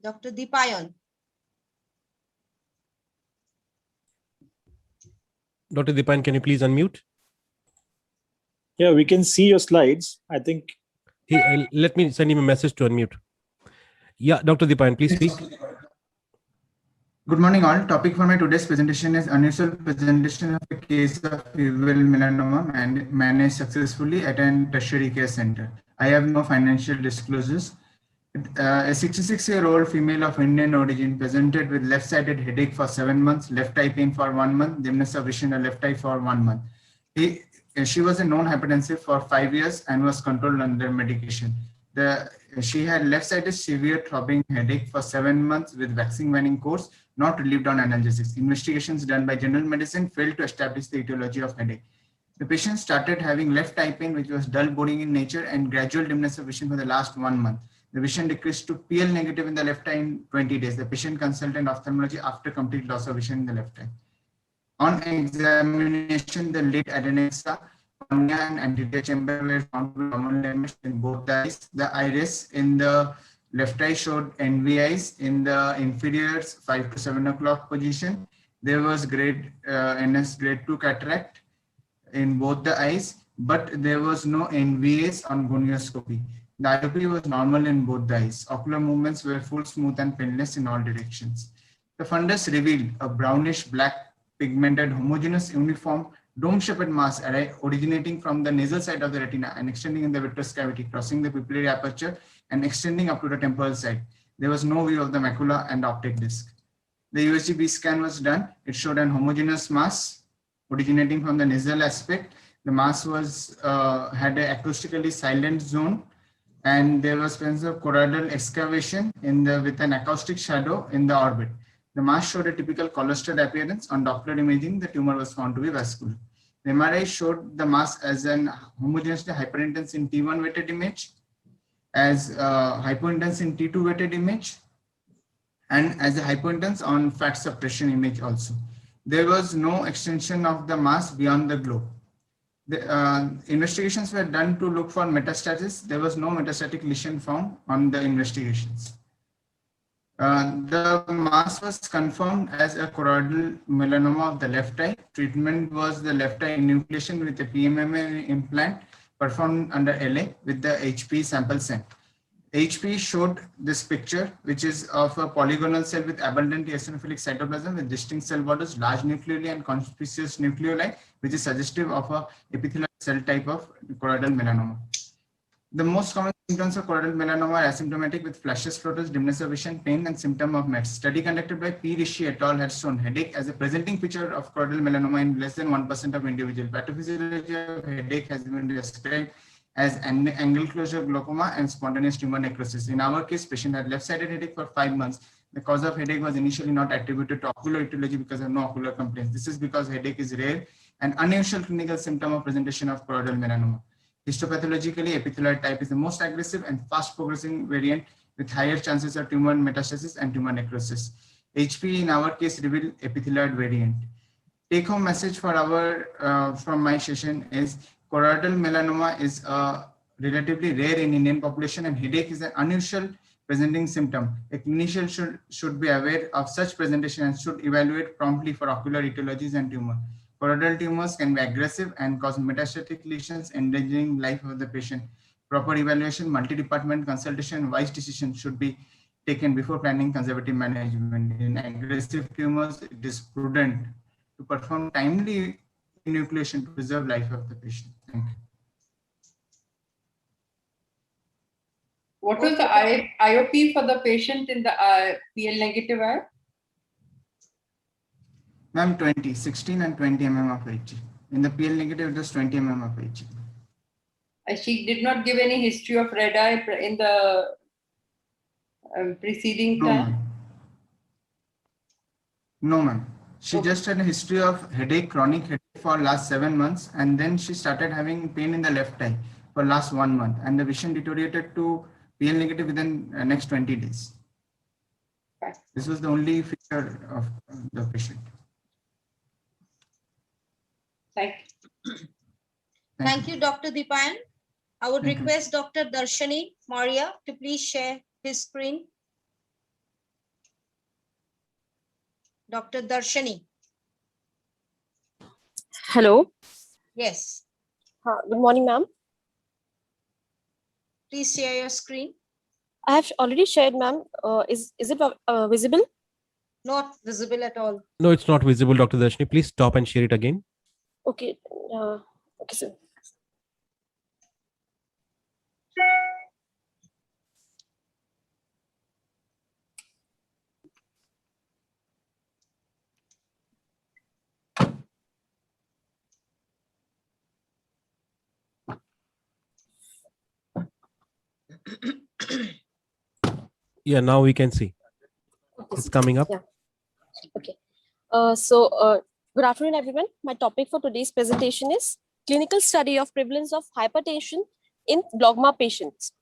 Dr. Deepayan. Dr. Deepayan, can you please unmute? Yeah, we can see your slides. I think. Let me send him a message to unmute. Yeah, Dr. Deepayan, please speak. Good morning all. Topic for my today's presentation is unusual presentation of a case of uveal melanoma and managed successfully at a tertiary care center. I have no financial disclosures. A 66-year-old female of Indian origin presented with left-sided headache for 7 months, left eye pain for 1 month, dimness of vision in the left eye for 1 month. She was a known hypertensive for 5 years and was controlled under medication. She had left-sided severe throbbing headache for 7 months with waxing waning course, not relieved on analgesics. Investigations done by general medicine failed to establish the etiology of headache. The patient started having left eye pain, which was dull boring in nature, and gradual dimness of vision for the last 1 month. The vision decreased to PL negative in the left eye in 20 days. The patient consulted ophthalmology after complete loss of vision in the left eye. On examination, the lid adnexa, cornea, and anterior chamber were found to be normal damage in both the eyes. The iris in the left eye showed NVIs in the inferior 5 to 7 o'clock position. There was NS grade 2 cataract in both the eyes, but there was no NVAs on gonioscopy. The IOP was normal in both the eyes. Ocular movements were full, smooth, and painless in all directions. The fundus revealed a brownish black pigmented homogeneous uniform dome-shaped mass array originating from the nasal side of the retina and extending in the vitreous cavity, crossing the pupillary aperture and extending up to the temporal side. There was no view of the macula and optic disc. The USG-B scan was done. It showed an homogeneous mass originating from the nasal aspect. The mass was had an acoustically silent zone, and there was presence of choroidal excavation with an acoustic shadow in the orbit. The mass showed a typical cholestered appearance. On Doppler imaging, the tumor was found to be vascular. The MRI showed the mass as an homogeneously hyperintense in T1 weighted image, as hypointense in T2 weighted image, and as a hypointense on fat suppression image also. There was no extension of the mass beyond the globe. The investigations were done to look for metastasis. There was no metastatic lesion found on the investigations. The mass was confirmed as a choroidal melanoma of the left eye. Treatment was the left eye enucleation with a PMMA implant performed under LA with the HP sample sent. HP showed this picture, which is of a polygonal cell with abundant eosinophilic cytoplasm with distinct cell borders, large nucleoli, and conspicuous nucleoli, which is suggestive of a epithelial cell type of choroidal melanoma. The most common symptoms of choroidal melanoma are asymptomatic with flashes, floaters, dimness of vision, pain, and symptom of METS. Study conducted by P. Rishi et al. Had shown headache as a presenting feature of choroidal melanoma in less than 1% of individuals. Pathophysiology of headache has been described as angle closure glaucoma and spontaneous tumor necrosis. In our case, patient had left-sided headache for 5 months. The cause of headache was initially not attributed to ocular etiology because of no ocular complaints. This is because headache is rare and unusual clinical symptom of presentation of choroidal melanoma. Histopathologically, epithelial type is the most aggressive and fast progressing variant with higher chances of tumor metastasis and tumor necrosis. HP in our case revealed epithelial variant. Take home message for our from my session is choroidal melanoma is relatively rare in Indian population, and headache is an unusual presenting symptom. A clinician should be aware of such presentation and should evaluate promptly for ocular etiologies and tumor. Choroidal tumors can be aggressive and cause metastatic lesions, endangering life of the patient. Proper evaluation, multi-department consultation, and wise decision should be taken before planning conservative management. In aggressive tumors, it is prudent to perform timely enucleation to preserve life of the patient. Thank you. What was the IOP for the patient in the PL negative eye? Ma'am, 16 and 20 mm of HG. In the PL negative, it was 20 mm of HG. She did not give any history of red eye in the preceding time? No, ma'am. She just had a history of headache, chronic headache for last 7 months, and then she started having pain in the left eye for last 1 month, and the vision deteriorated to PL negative within next 20 days. This was the only feature of the patient. Thank you. Thank you, Dr. Deepan. I would request Dr. Darshani Maria to please share his screen. Dr. Darshani. Hello. Yes. Good morning, ma'am. Please share your screen. I have already shared, ma'am. Is it visible? Not visible at all. No, it's not visible, Dr. Darshani. Please stop and share it again. Okay. Okay, sir. Yeah, now we can see. Okay, it's coming up. Yeah. Okay. Good afternoon, everyone. My topic for today's presentation is clinical study of prevalence of hypertension in glaucoma patients.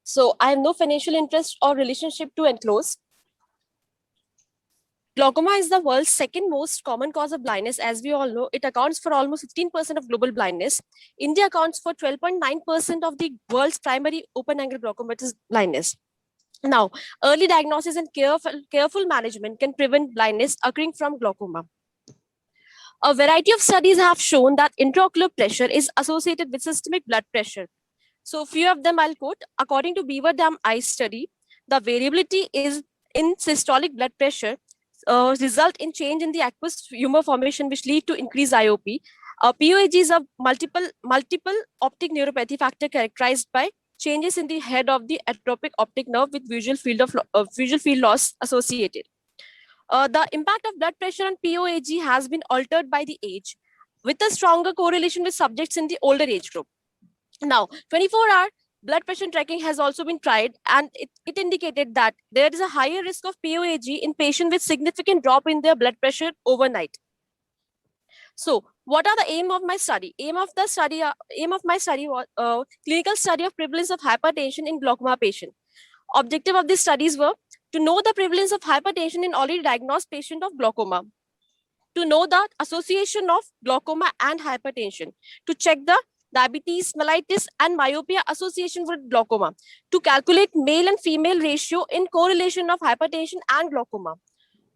So I have no financial interest or relationship to enclose. Glaucoma is the world's second most common cause of blindness. As we all know, it accounts for almost 15% of global blindness. India accounts for 12.9% of the world's primary open-angle glaucoma blindness. Now, early diagnosis and careful management can prevent blindness occurring from glaucoma. A variety of studies have shown that intraocular pressure is associated with systemic blood pressure. So few of them I'll quote. According to Beaver Dam Eye study, the variability is in systolic blood pressure result in change in the aqueous humor formation, which lead to increased IOP. POAG is a multiple optic neuropathy factor characterized by changes in the head of the atropic optic nerve with visual field loss associated. The impact of blood pressure on POAG has been altered by the age, with a stronger correlation with subjects in the older age group. Now, 24-hour blood pressure tracking has also been tried, and it indicated that there is a higher risk of POAG in patients with significant drop in their blood pressure overnight. So, what are the aim of my study? Aim of my study was clinical study of prevalence of hypertension in glaucoma patient. Objective of these studies were to know the prevalence of hypertension in already diagnosed patient of glaucoma, to know the association of glaucoma and hypertension, to check the diabetes, mellitus, and myopia association with glaucoma, to calculate male and female ratio in correlation of hypertension and glaucoma.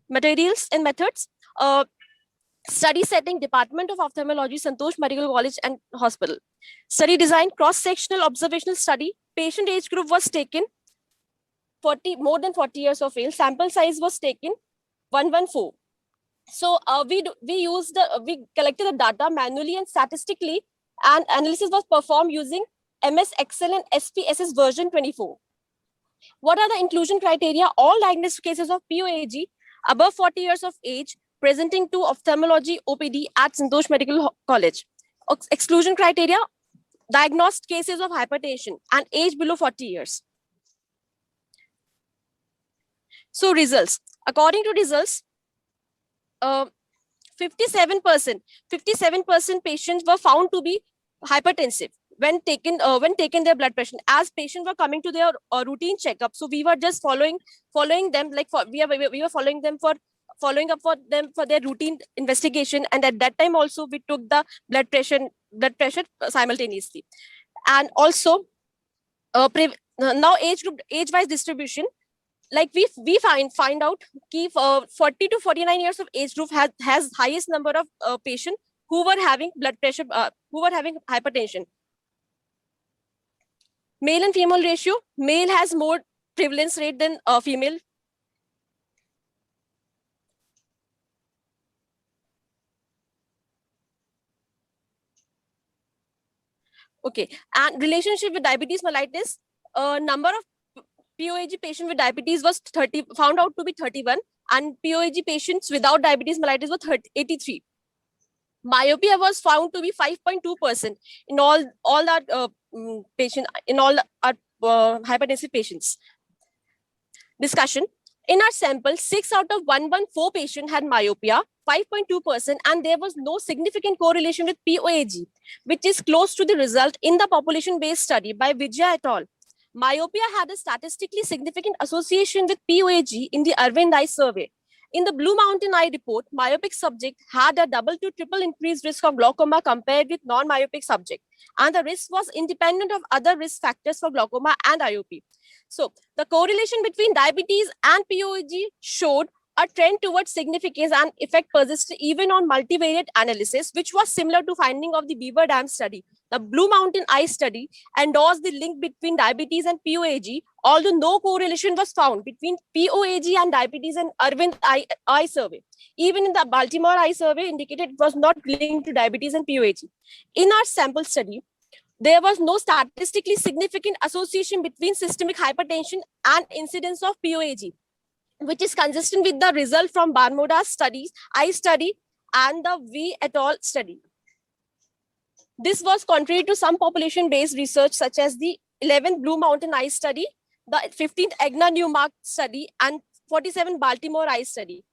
Materials and methods. Study setting, Department of Ophthalmology, Santosh Medical College and Hospital. Study design, cross-sectional observational study. Patient age group was taken more than 40 years of age. Sample size was taken 114. So we collected the data manually and statistically, and analysis was performed using MS Excel and SPSS version 24. What are the inclusion criteria? All diagnosed cases of POAG above 40 years of age presenting to ophthalmology OPD at Santosh Medical College. Exclusion criteria: diagnosed cases of hypertension and age below 40 years. So results. According to results, 57% patients were found to be hypertensive when taken their blood pressure, as patients were coming to their routine checkup. So we were just following them, like we were following them for their routine investigation, and at that time also we took the blood pressure simultaneously. And also now age-wise distribution, like we find out 40 to 49 years of age group has highest number of patients who were having blood pressure, who were having hypertension. Male and female ratio: male has more prevalence rate than female. Okay, and relationship with diabetes mellitus, number of POAG patients with diabetes was found out to be 31, and POAG patients without diabetes mellitus were 83. Myopia was found to be 5.2% in all that hypertensive patients. Discussion. In our sample, 6 out of 114 patients had myopia, 5.2%, and there was no significant correlation with POAG, which is close to the result in the population-based study by Vijaya et al. Myopia had a statistically significant association with POAG in the Arvind Eye survey. In the Blue Mountain Eye report, myopic subject had a double to triple increased risk of glaucoma compared with non-myopic subject, and the risk was independent of other risk factors for glaucoma and IOP. So the correlation between diabetes and POAG showed a trend towards significance, and effect persisted even on multivariate analysis, which was similar to finding of the Beaver Dam study. The Blue Mountain Eye study endorsed the link between diabetes and POAG, although no correlation was found between POAG and diabetes and Arvind Eye survey. Even in the Baltimore Eye survey indicated it was not linked to diabetes and POAG. In our sample study, there was no statistically significant association between systemic hypertension and incidence of POAG, which is consistent with the result from Barmoda's studies, eye study, and the V et al. Study. This was contrary to some population-based research, such as the 11th Blue Mountain Eye study, the 15th Egna Newmark study, and 47 Baltimore Eye study.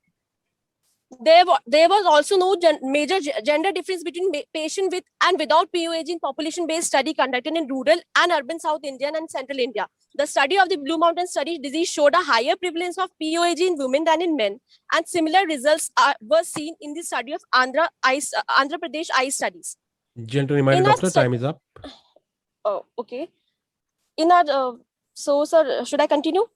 There was also no major gender difference between patient with and without POAG in population-based study conducted in rural and urban South India and Central India. The study of the Blue Mountain study disease showed a higher prevalence of POAG in women than in men, and similar results were seen in the study of Andhra Pradesh eye studies. Gentle reminder, doctor, time is up. Oh, okay. In our so, sir, should I continue?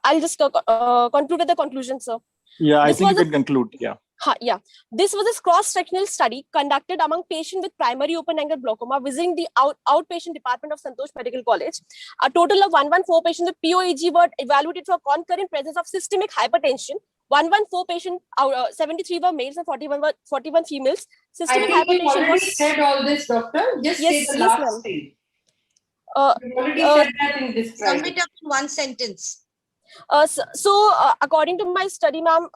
I'll just conclude with the conclusion, sir. Yeah, I think you can conclude. Yeah. Yeah. This was a cross-sectional study conducted among patients with primary open-angle glaucoma visiting the outpatient department of Santosh Medical College. A total of 114 patients with POAG were evaluated for concurrent presence of systemic hypertension. 114 patients, 73 were males and 41 females. Systemic I think you hypertension already was said all this, doctor. Just say the last thing. You already said that in this slide. Sum it up in one sentence. According to my study, ma'am,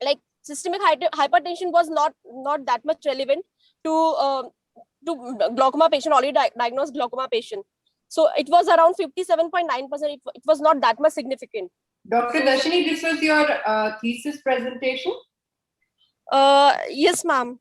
like systemic hypertension was not that much relevant to glaucoma patient, already diagnosed glaucoma patient. So it was around 57.9%. It was not that much significant. Dr. Darshini, this was your thesis presentation? Yes, ma'am.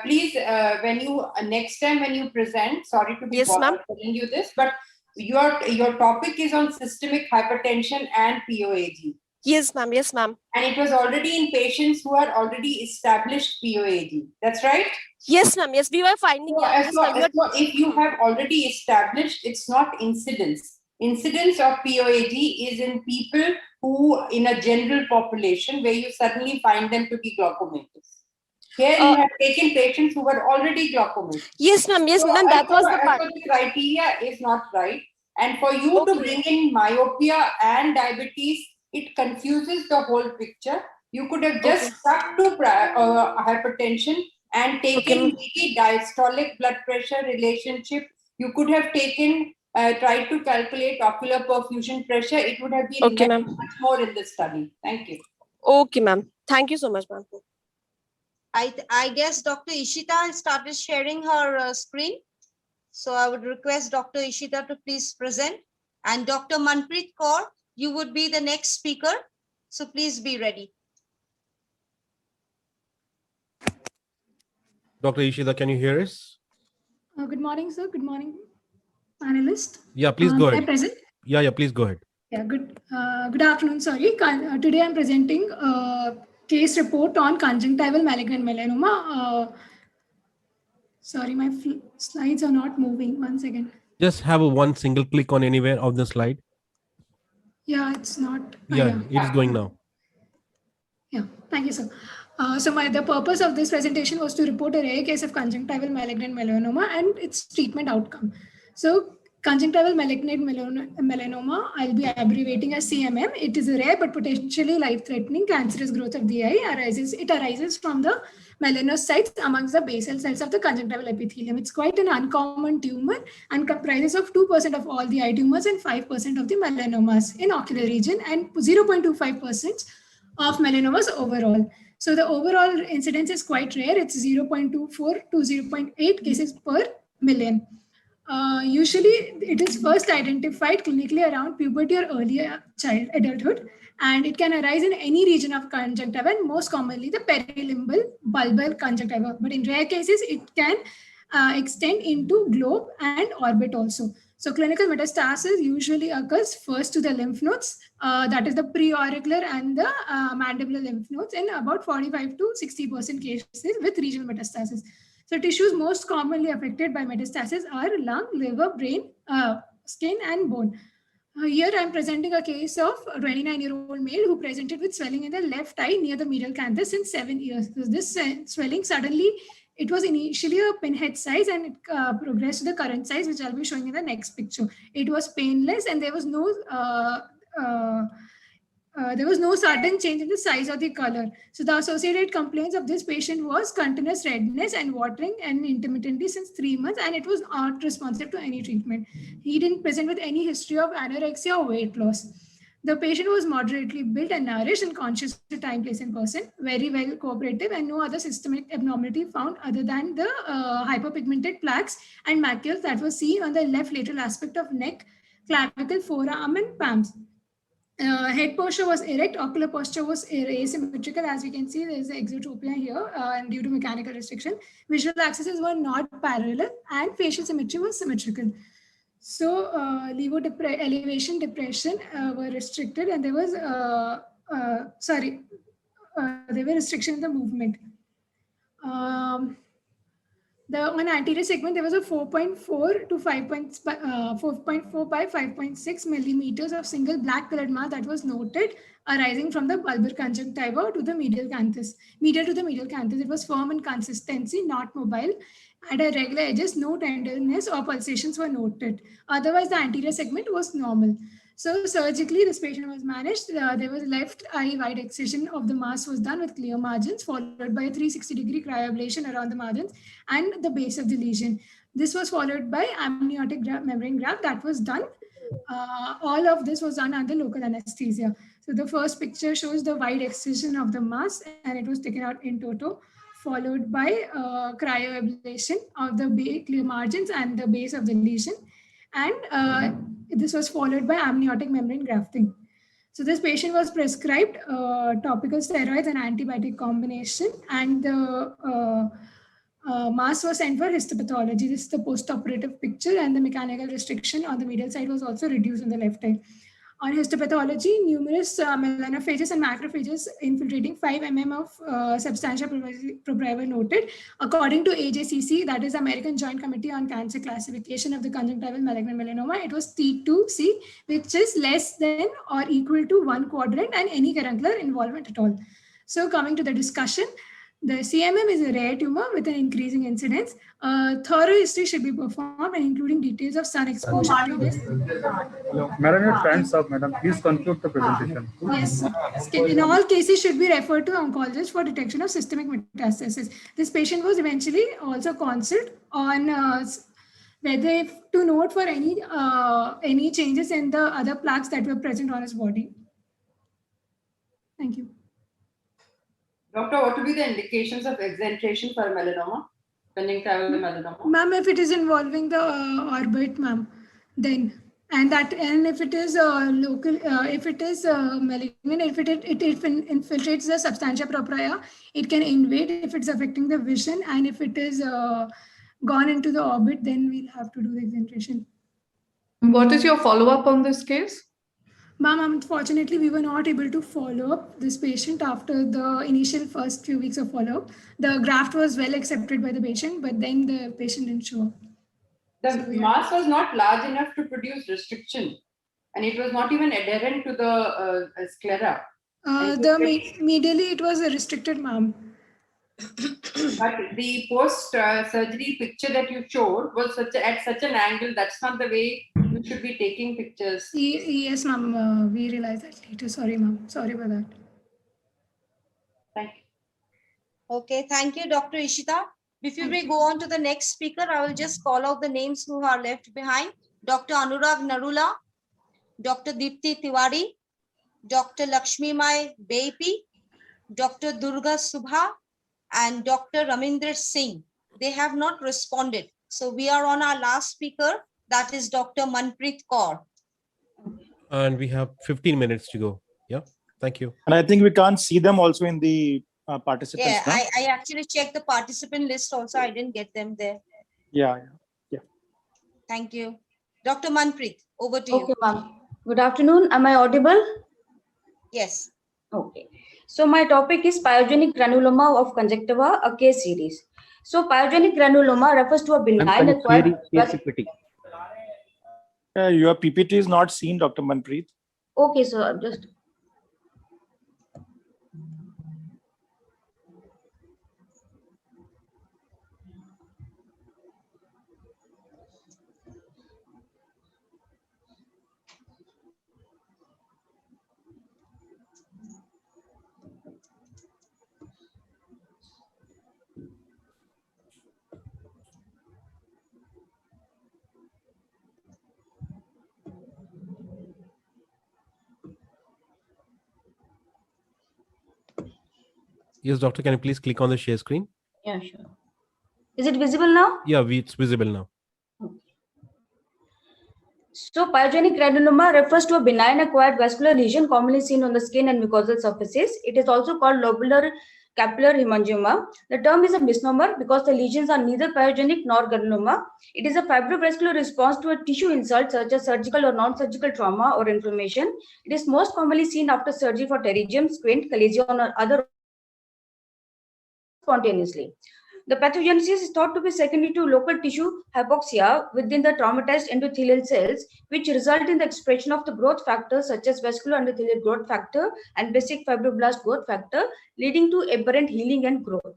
Please, when you next time when you present, sorry to be telling you this, but your topic is on systemic hypertension and POAG. Yes, ma'am. Yes, ma'am. And it was already in patients who are already established POAG. That's right? Yes, ma'am. Yes, we were finding. So if you have already established, it's not incidence. Incidence of POAG is in people who, in a general population, where you suddenly find them to be glaucomatous. Here you have taken patients who were already glaucomatous. Yes, ma'am. Yes, ma'am. That was the part. The criteria is not right. And for you to bring in myopia and diabetes, it confuses the whole picture. You could have just stuck to hypertension and taken the diastolic blood pressure relationship. You could have taken, tried to calculate ocular perfusion pressure. It would have been much more in the study. Thank you. Okay, ma'am. Thank you so much, ma'am. I guess Dr. Ishita has started sharing her screen. So I would request Dr. Ishita to please present. And Dr. Manpreet Kaur, you would be the next speaker. So please be ready. Dr. Ishita, can you hear us? Good morning, sir. Good morning, panelist. Yeah, please go ahead. Am I present? Yeah, please go ahead. Yeah, good afternoon. Sorry. Today I'm presenting a case report on conjunctival malignant melanoma. Sorry, my slides are not moving. One second. Just have one single click on anywhere of the slide. Yeah, it's not. Yeah, it's going now. Yeah, thank you, sir. The purpose of this presentation was to report a rare case of conjunctival malignant melanoma and its treatment outcome. So conjunctival malignant melanoma, I'll be abbreviating as CMM. It is a rare but potentially life-threatening cancerous growth of the eye. It arises from the melanocytes amongst the basal cells of the conjunctival epithelium. It's quite an uncommon tumor and comprises of 2% of all the eye tumors and 5% of the melanomas in ocular region and 0.25% of melanomas overall. So the overall incidence is quite rare. It's 0.24 to 0.8 cases per million. Usually it is first identified clinically around puberty or earlier adulthood, and it can arise in any region of conjunctiva, and most commonly the perilimbal bulbar conjunctiva. But in rare cases, it can extend into globe and orbit also. So clinical metastasis usually occurs first to the lymph nodes, that is the preauricular and the mandibular lymph nodes in about 45 to 60% cases with regional metastasis. So tissues most commonly affected by metastasis are lung, liver, brain, skin, and bone. Here I'm presenting a case of a 29-year-old male who presented with swelling in the left eye near the medial canthus since 7 years. So this swelling suddenly, it was initially a pinhead size and it progressed to the current size, which I'll be showing in the next picture. It was painless and there was no sudden change in the size or the color. So the associated complaints of this patient was continuous redness and watering and intermittently since 3 months, and it was not responsive to any treatment. He didn't present with any history of anorexia or weight loss. The patient was moderately built and nourished and conscious to time, place, and person, very well cooperative, and no other systemic abnormality found other than the hyperpigmented plaques and macules that were seen on the left lateral aspect of neck, clavicle, forearm, and palms. Head posture was erect, ocular posture was asymmetrical. As we can see, there is exotropia here and due to mechanical restriction. Visual axes were not parallel and facial symmetry was symmetrical. So levo elevation depression were restricted, and there was there were restriction in the movement. On anterior segment, there was a 4.4 to 4.4 by 5.6 millimeters of single black colored mass that was noted arising from the bulbar conjunctiva to the medial canthus. Medial to the medial canthus, it was firm in consistency, not mobile. At irregular edges, no tenderness or pulsations were noted. Otherwise, the anterior segment was normal. So surgically, this patient was managed. There was left eye wide excision of the mass was done with clear margins, followed by a 360-degree cryoablation around the margins and the base of the lesion. This was followed by amniotic membrane graft that was done. All of this was done under local anesthesia. So the first picture shows the wide excision of the mass, and it was taken out in toto, followed by cryoablation of the clear margins and the base of the lesion. And this was followed by amniotic membrane grafting. So this patient was prescribed topical steroids and antibiotic combination, and the mass was sent for histopathology. This is the post-operative picture, and the mechanical restriction on the medial side was also reduced in the left eye. On histopathology, numerous melanophages and macrophages infiltrating 5 mm of substantia propria were noted. According to AJCC, that is American Joint Committee on Cancer Classification of the Conjunctival Malignant Melanoma, it was T2C, which is less than or equal to 1 quadrant and any caruncular involvement at all. So coming to the discussion, the CMM is a rare tumor with an increasing incidence. Thorough history should be performed and including details of sun exposure. Hello. Madam, your time's up, madam. Please conclude the presentation. Yes. In all cases should be referred to oncologist for detection of systemic metastasis. This patient was eventually also consulted on whether to note for any changes in the other plaques that were present on his body. Thank you. Doctor, what would be the indications of exenteration for melanoma, conjunctival melanoma? Ma'am, if it is involving the orbit, ma'am, then, and if it is local, if it is malignant, if it infiltrates the substantia propria, it can invade if it's affecting the vision, and if it is gone into the orbit, then we'll have to do the exenteration. What is your follow-up on this case? Ma'am, unfortunately, we were not able to follow up this patient after the initial first few weeks of follow-up. The graft was well accepted by the patient, but then the patient didn't show up. The mass was not large enough to produce restriction, and it was not even adherent to the sclera. Medially, it was restricted, ma'am. But the post-surgery picture that you showed was at such an angle. That's not the way you should be taking pictures. Yes, ma'am. We realized that later. Sorry, ma'am. Sorry about that. Thank you. Okay, thank you, Dr. Ishita. Before we go on to the next speaker, I will just call out the names who are left behind. Dr. Anurag Narula, Dr. Dipti Tiwari, Dr. Lakshmi Mai Beipi, Dr. Durga Subha, and Dr. Ramindra Singh. They have not responded. So we are on our last speaker, that is Dr. Manpreet Kaur. And we have 15 minutes to go. Yeah, thank you. And I think we can't see them also in the participants. Yeah, I actually checked the participant list also. I didn't get them there. Yeah. Thank you. Dr. Manpreet, over to you. Okay, ma'am. Good afternoon. Am I audible? Yes. Okay. So my topic is pyogenic granuloma of conjunctiva, a case series. So pyogenic granuloma refers to a benign acquired. Your PPT is not seen, Dr. Manpreet. Okay, so just. Yes, doctor, can you please click on the share screen? Yeah, sure. Is it visible now? Yeah, it's visible now. So pyogenic granuloma refers to a benign acquired vascular lesion commonly seen on the skin and mucosal surfaces. It is also called lobular capillary hemangioma. The term is a misnomer because the lesions are neither pyogenic nor granuloma. It is a fibrovascular response to a tissue insult such as surgical or non-surgical trauma or inflammation. It is most commonly seen after surgery for pterygium, squint, chalazion, or other spontaneously. The pathogenesis is thought to be secondary to local tissue hypoxia within the traumatized endothelial cells, which result in the expression of the growth factors such as vascular endothelial growth factor and basic fibroblast growth factor, leading to aberrant healing and growth.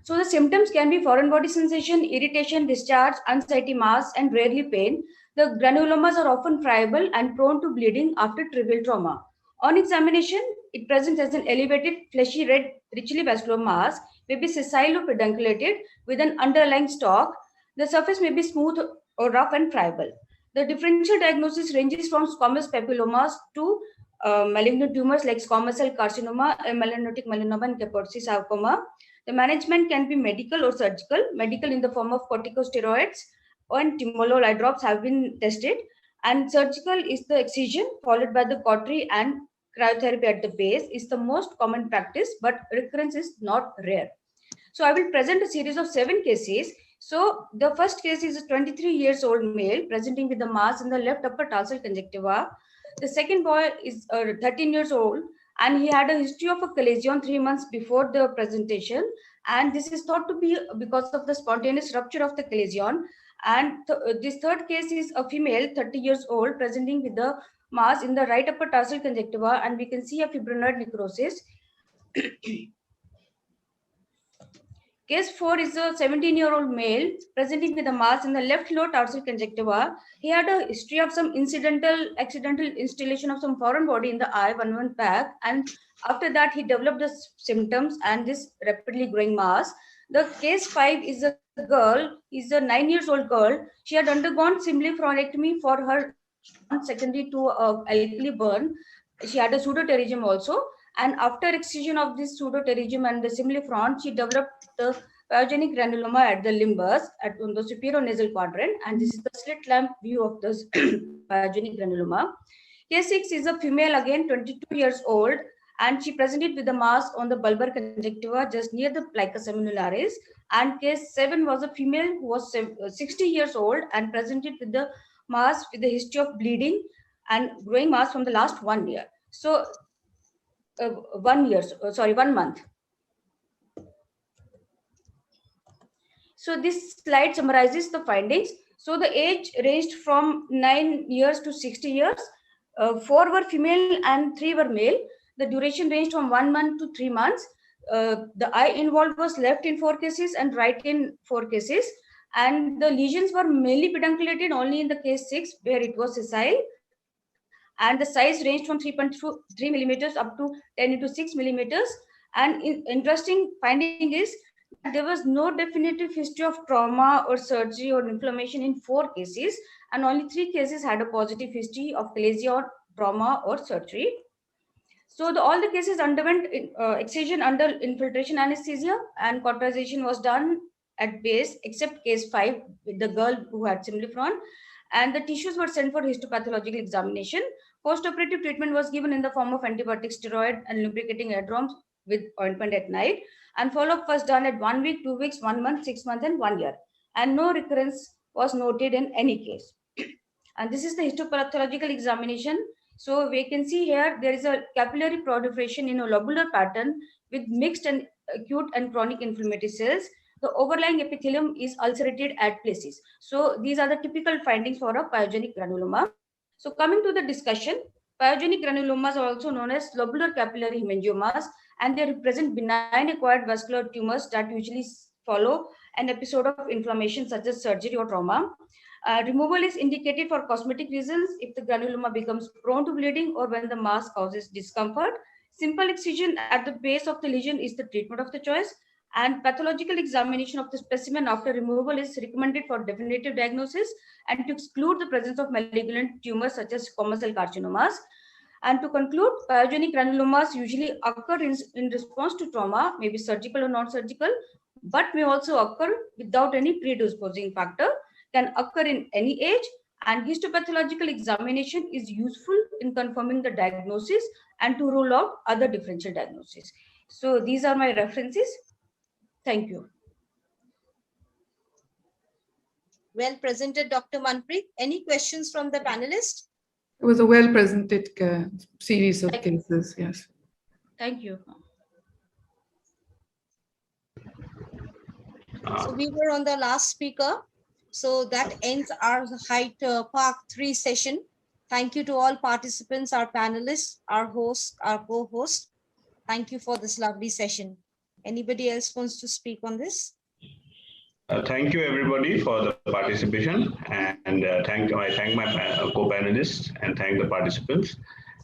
So the symptoms can be foreign body sensation, irritation, discharge, unsightly mass, and rarely pain. The granulomas are often friable and prone to bleeding after trivial trauma. On examination, it presents as an elevated, fleshy red, richly vascular mass, may be sessile or pedunculated with an underlying stalk. The surface may be smooth or rough and friable. The differential diagnosis ranges from squamous papillomas to malignant tumors like squamous cell carcinoma, melanotic melanoma, and Kaposi sarcoma. The management can be medical or surgical. Medical in the form of corticosteroids and timolol eye drops have been tested. And surgical is the excision followed by the cautery, and cryotherapy at the base is the most common practice, but recurrence is not rare. So I will present a series of 7 cases. So the first case is a 23 years old male presenting with a mass in the left upper tarsal conjunctiva. The second boy is 13 years old, and he had a history of a chalazion 3 months before the presentation. And this is thought to be because of the spontaneous rupture of the chalazion. And this third case is a female 30 years old presenting with the mass in the right upper tarsal conjunctiva, and we can see a fibrinoid necrosis. Case 4 is a 17-year-old male presenting with a mass in the left lower tarsal conjunctiva. He had a history of some accidental installation of some foreign body in the eye 1 month back, and after that he developed the symptoms and this rapidly growing mass. The case 5 is a girl, is a 9 years old girl. She had undergone symphylorectomy for her secondary to alkali burn. She had a pseudopterygium also. And after excision of this pseudopterygium and the symphylophron, she developed the pyogenic granuloma at the limbus on the superior nasal quadrant. And this is the slit lamp view of this pyogenic granuloma. Case 6 is a female, again 22 years old, and she presented with a mass on the bulbar conjunctiva just near the plica seminularis. And case 7 was a female who was 60 years old and presented with the mass with a history of bleeding and growing mass from the last 1 year. So 1 month. So this slide summarizes the findings. So the age ranged from 9 years to 60 years. 4 were female and 3 were male. The duration ranged from 1 month to 3 months. The eye involved was left in 4 cases and right in 4 cases. And the lesions were mainly pedunculated only in the case 6, where it was sessile. And the size ranged from 3.3 millimeters up to 10 into 6 millimeters. And interesting finding is that there was no definitive history of trauma or surgery or inflammation in 4 cases, and only 3 cases had a positive history of chalazion, trauma, or surgery. So all the cases underwent excision under infiltration anesthesia, and cauterization was done at base, except case 5 with the girl who had symphylophron, and the tissues were sent for histopathological examination. Post-operative treatment was given in the form of antibiotic, steroid, and lubricating air drops with ointment at night. And follow-up was done at 1 week, 2 weeks, 1 month, 6 months, and 1 year. And no recurrence was noted in any case. And this is the histopathological examination. So we can see here there is a capillary proliferation in a lobular pattern with mixed and acute and chronic inflammatory cells. The overlying epithelium is ulcerated at places. So these are the typical findings for a pyogenic granuloma. So coming to the discussion, pyogenic granulomas are also known as lobular capillary hemangiomas, and they represent benign acquired vascular tumors that usually follow an episode of inflammation such as surgery or trauma. Removal is indicated for cosmetic reasons if the granuloma becomes prone to bleeding or when the mass causes discomfort. Simple excision at the base of the lesion is the treatment of the choice, and pathological examination of the specimen after removal is recommended for definitive diagnosis and to exclude the presence of malignant tumors such as squamous cell carcinomas. And to conclude, pyogenic granulomas usually occur in response to trauma, maybe surgical or non-surgical. but may also occur without any predisposing factor, can occur in any age, and histopathological examination is useful in confirming the diagnosis and to rule out other differential diagnoses. So these are my references. Thank you. Well presented, Dr. Manpreet. Any questions from the panelists? It was a well presented series of cases. Yes. Thank you. So we were on the last speaker. So that ends our Hyde Park 3 session. Thank you to all participants, our panelists, our hosts, our co-host. Thank you for this lovely session. Anybody else wants to speak on this? Thank you everybody for the participation, and I thank my co-panelists and thank the participants.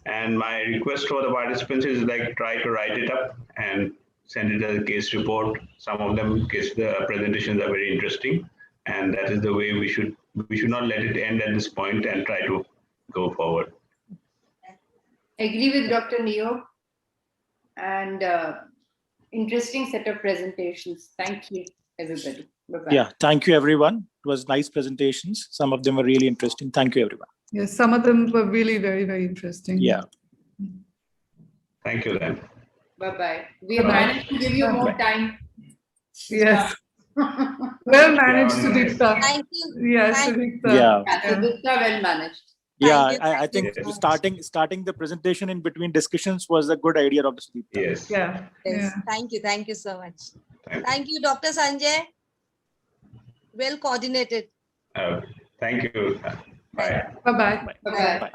And my request for the participants is like try to write it up and send it as a case report. Some of them presentations are very interesting, and that is the way we should not let it end at this point and try to go forward. Agree with Dr. Neo, and interesting set of presentations. Thank you, everybody. Bye-bye. Yeah, thank you, everyone. It was nice presentations. Some of them were really interesting. Thank you, everyone. Yes, some of them were really very, very interesting. Yeah. Thank you then. Bye-bye. We have managed to give you more time. Yes. Well managed, Sudipta. Thank you. Yes, Thank Sudipta. Yeah. Sudipta, well managed. Yeah, you, I think starting the presentation in between discussions was a good idea, Dr. Sudeep. Yes. Yeah. Yes. Thank you so much. Thank you, Dr. Sanjay. Well coordinated. Thank you. Bye. Bye-bye. Bye-bye.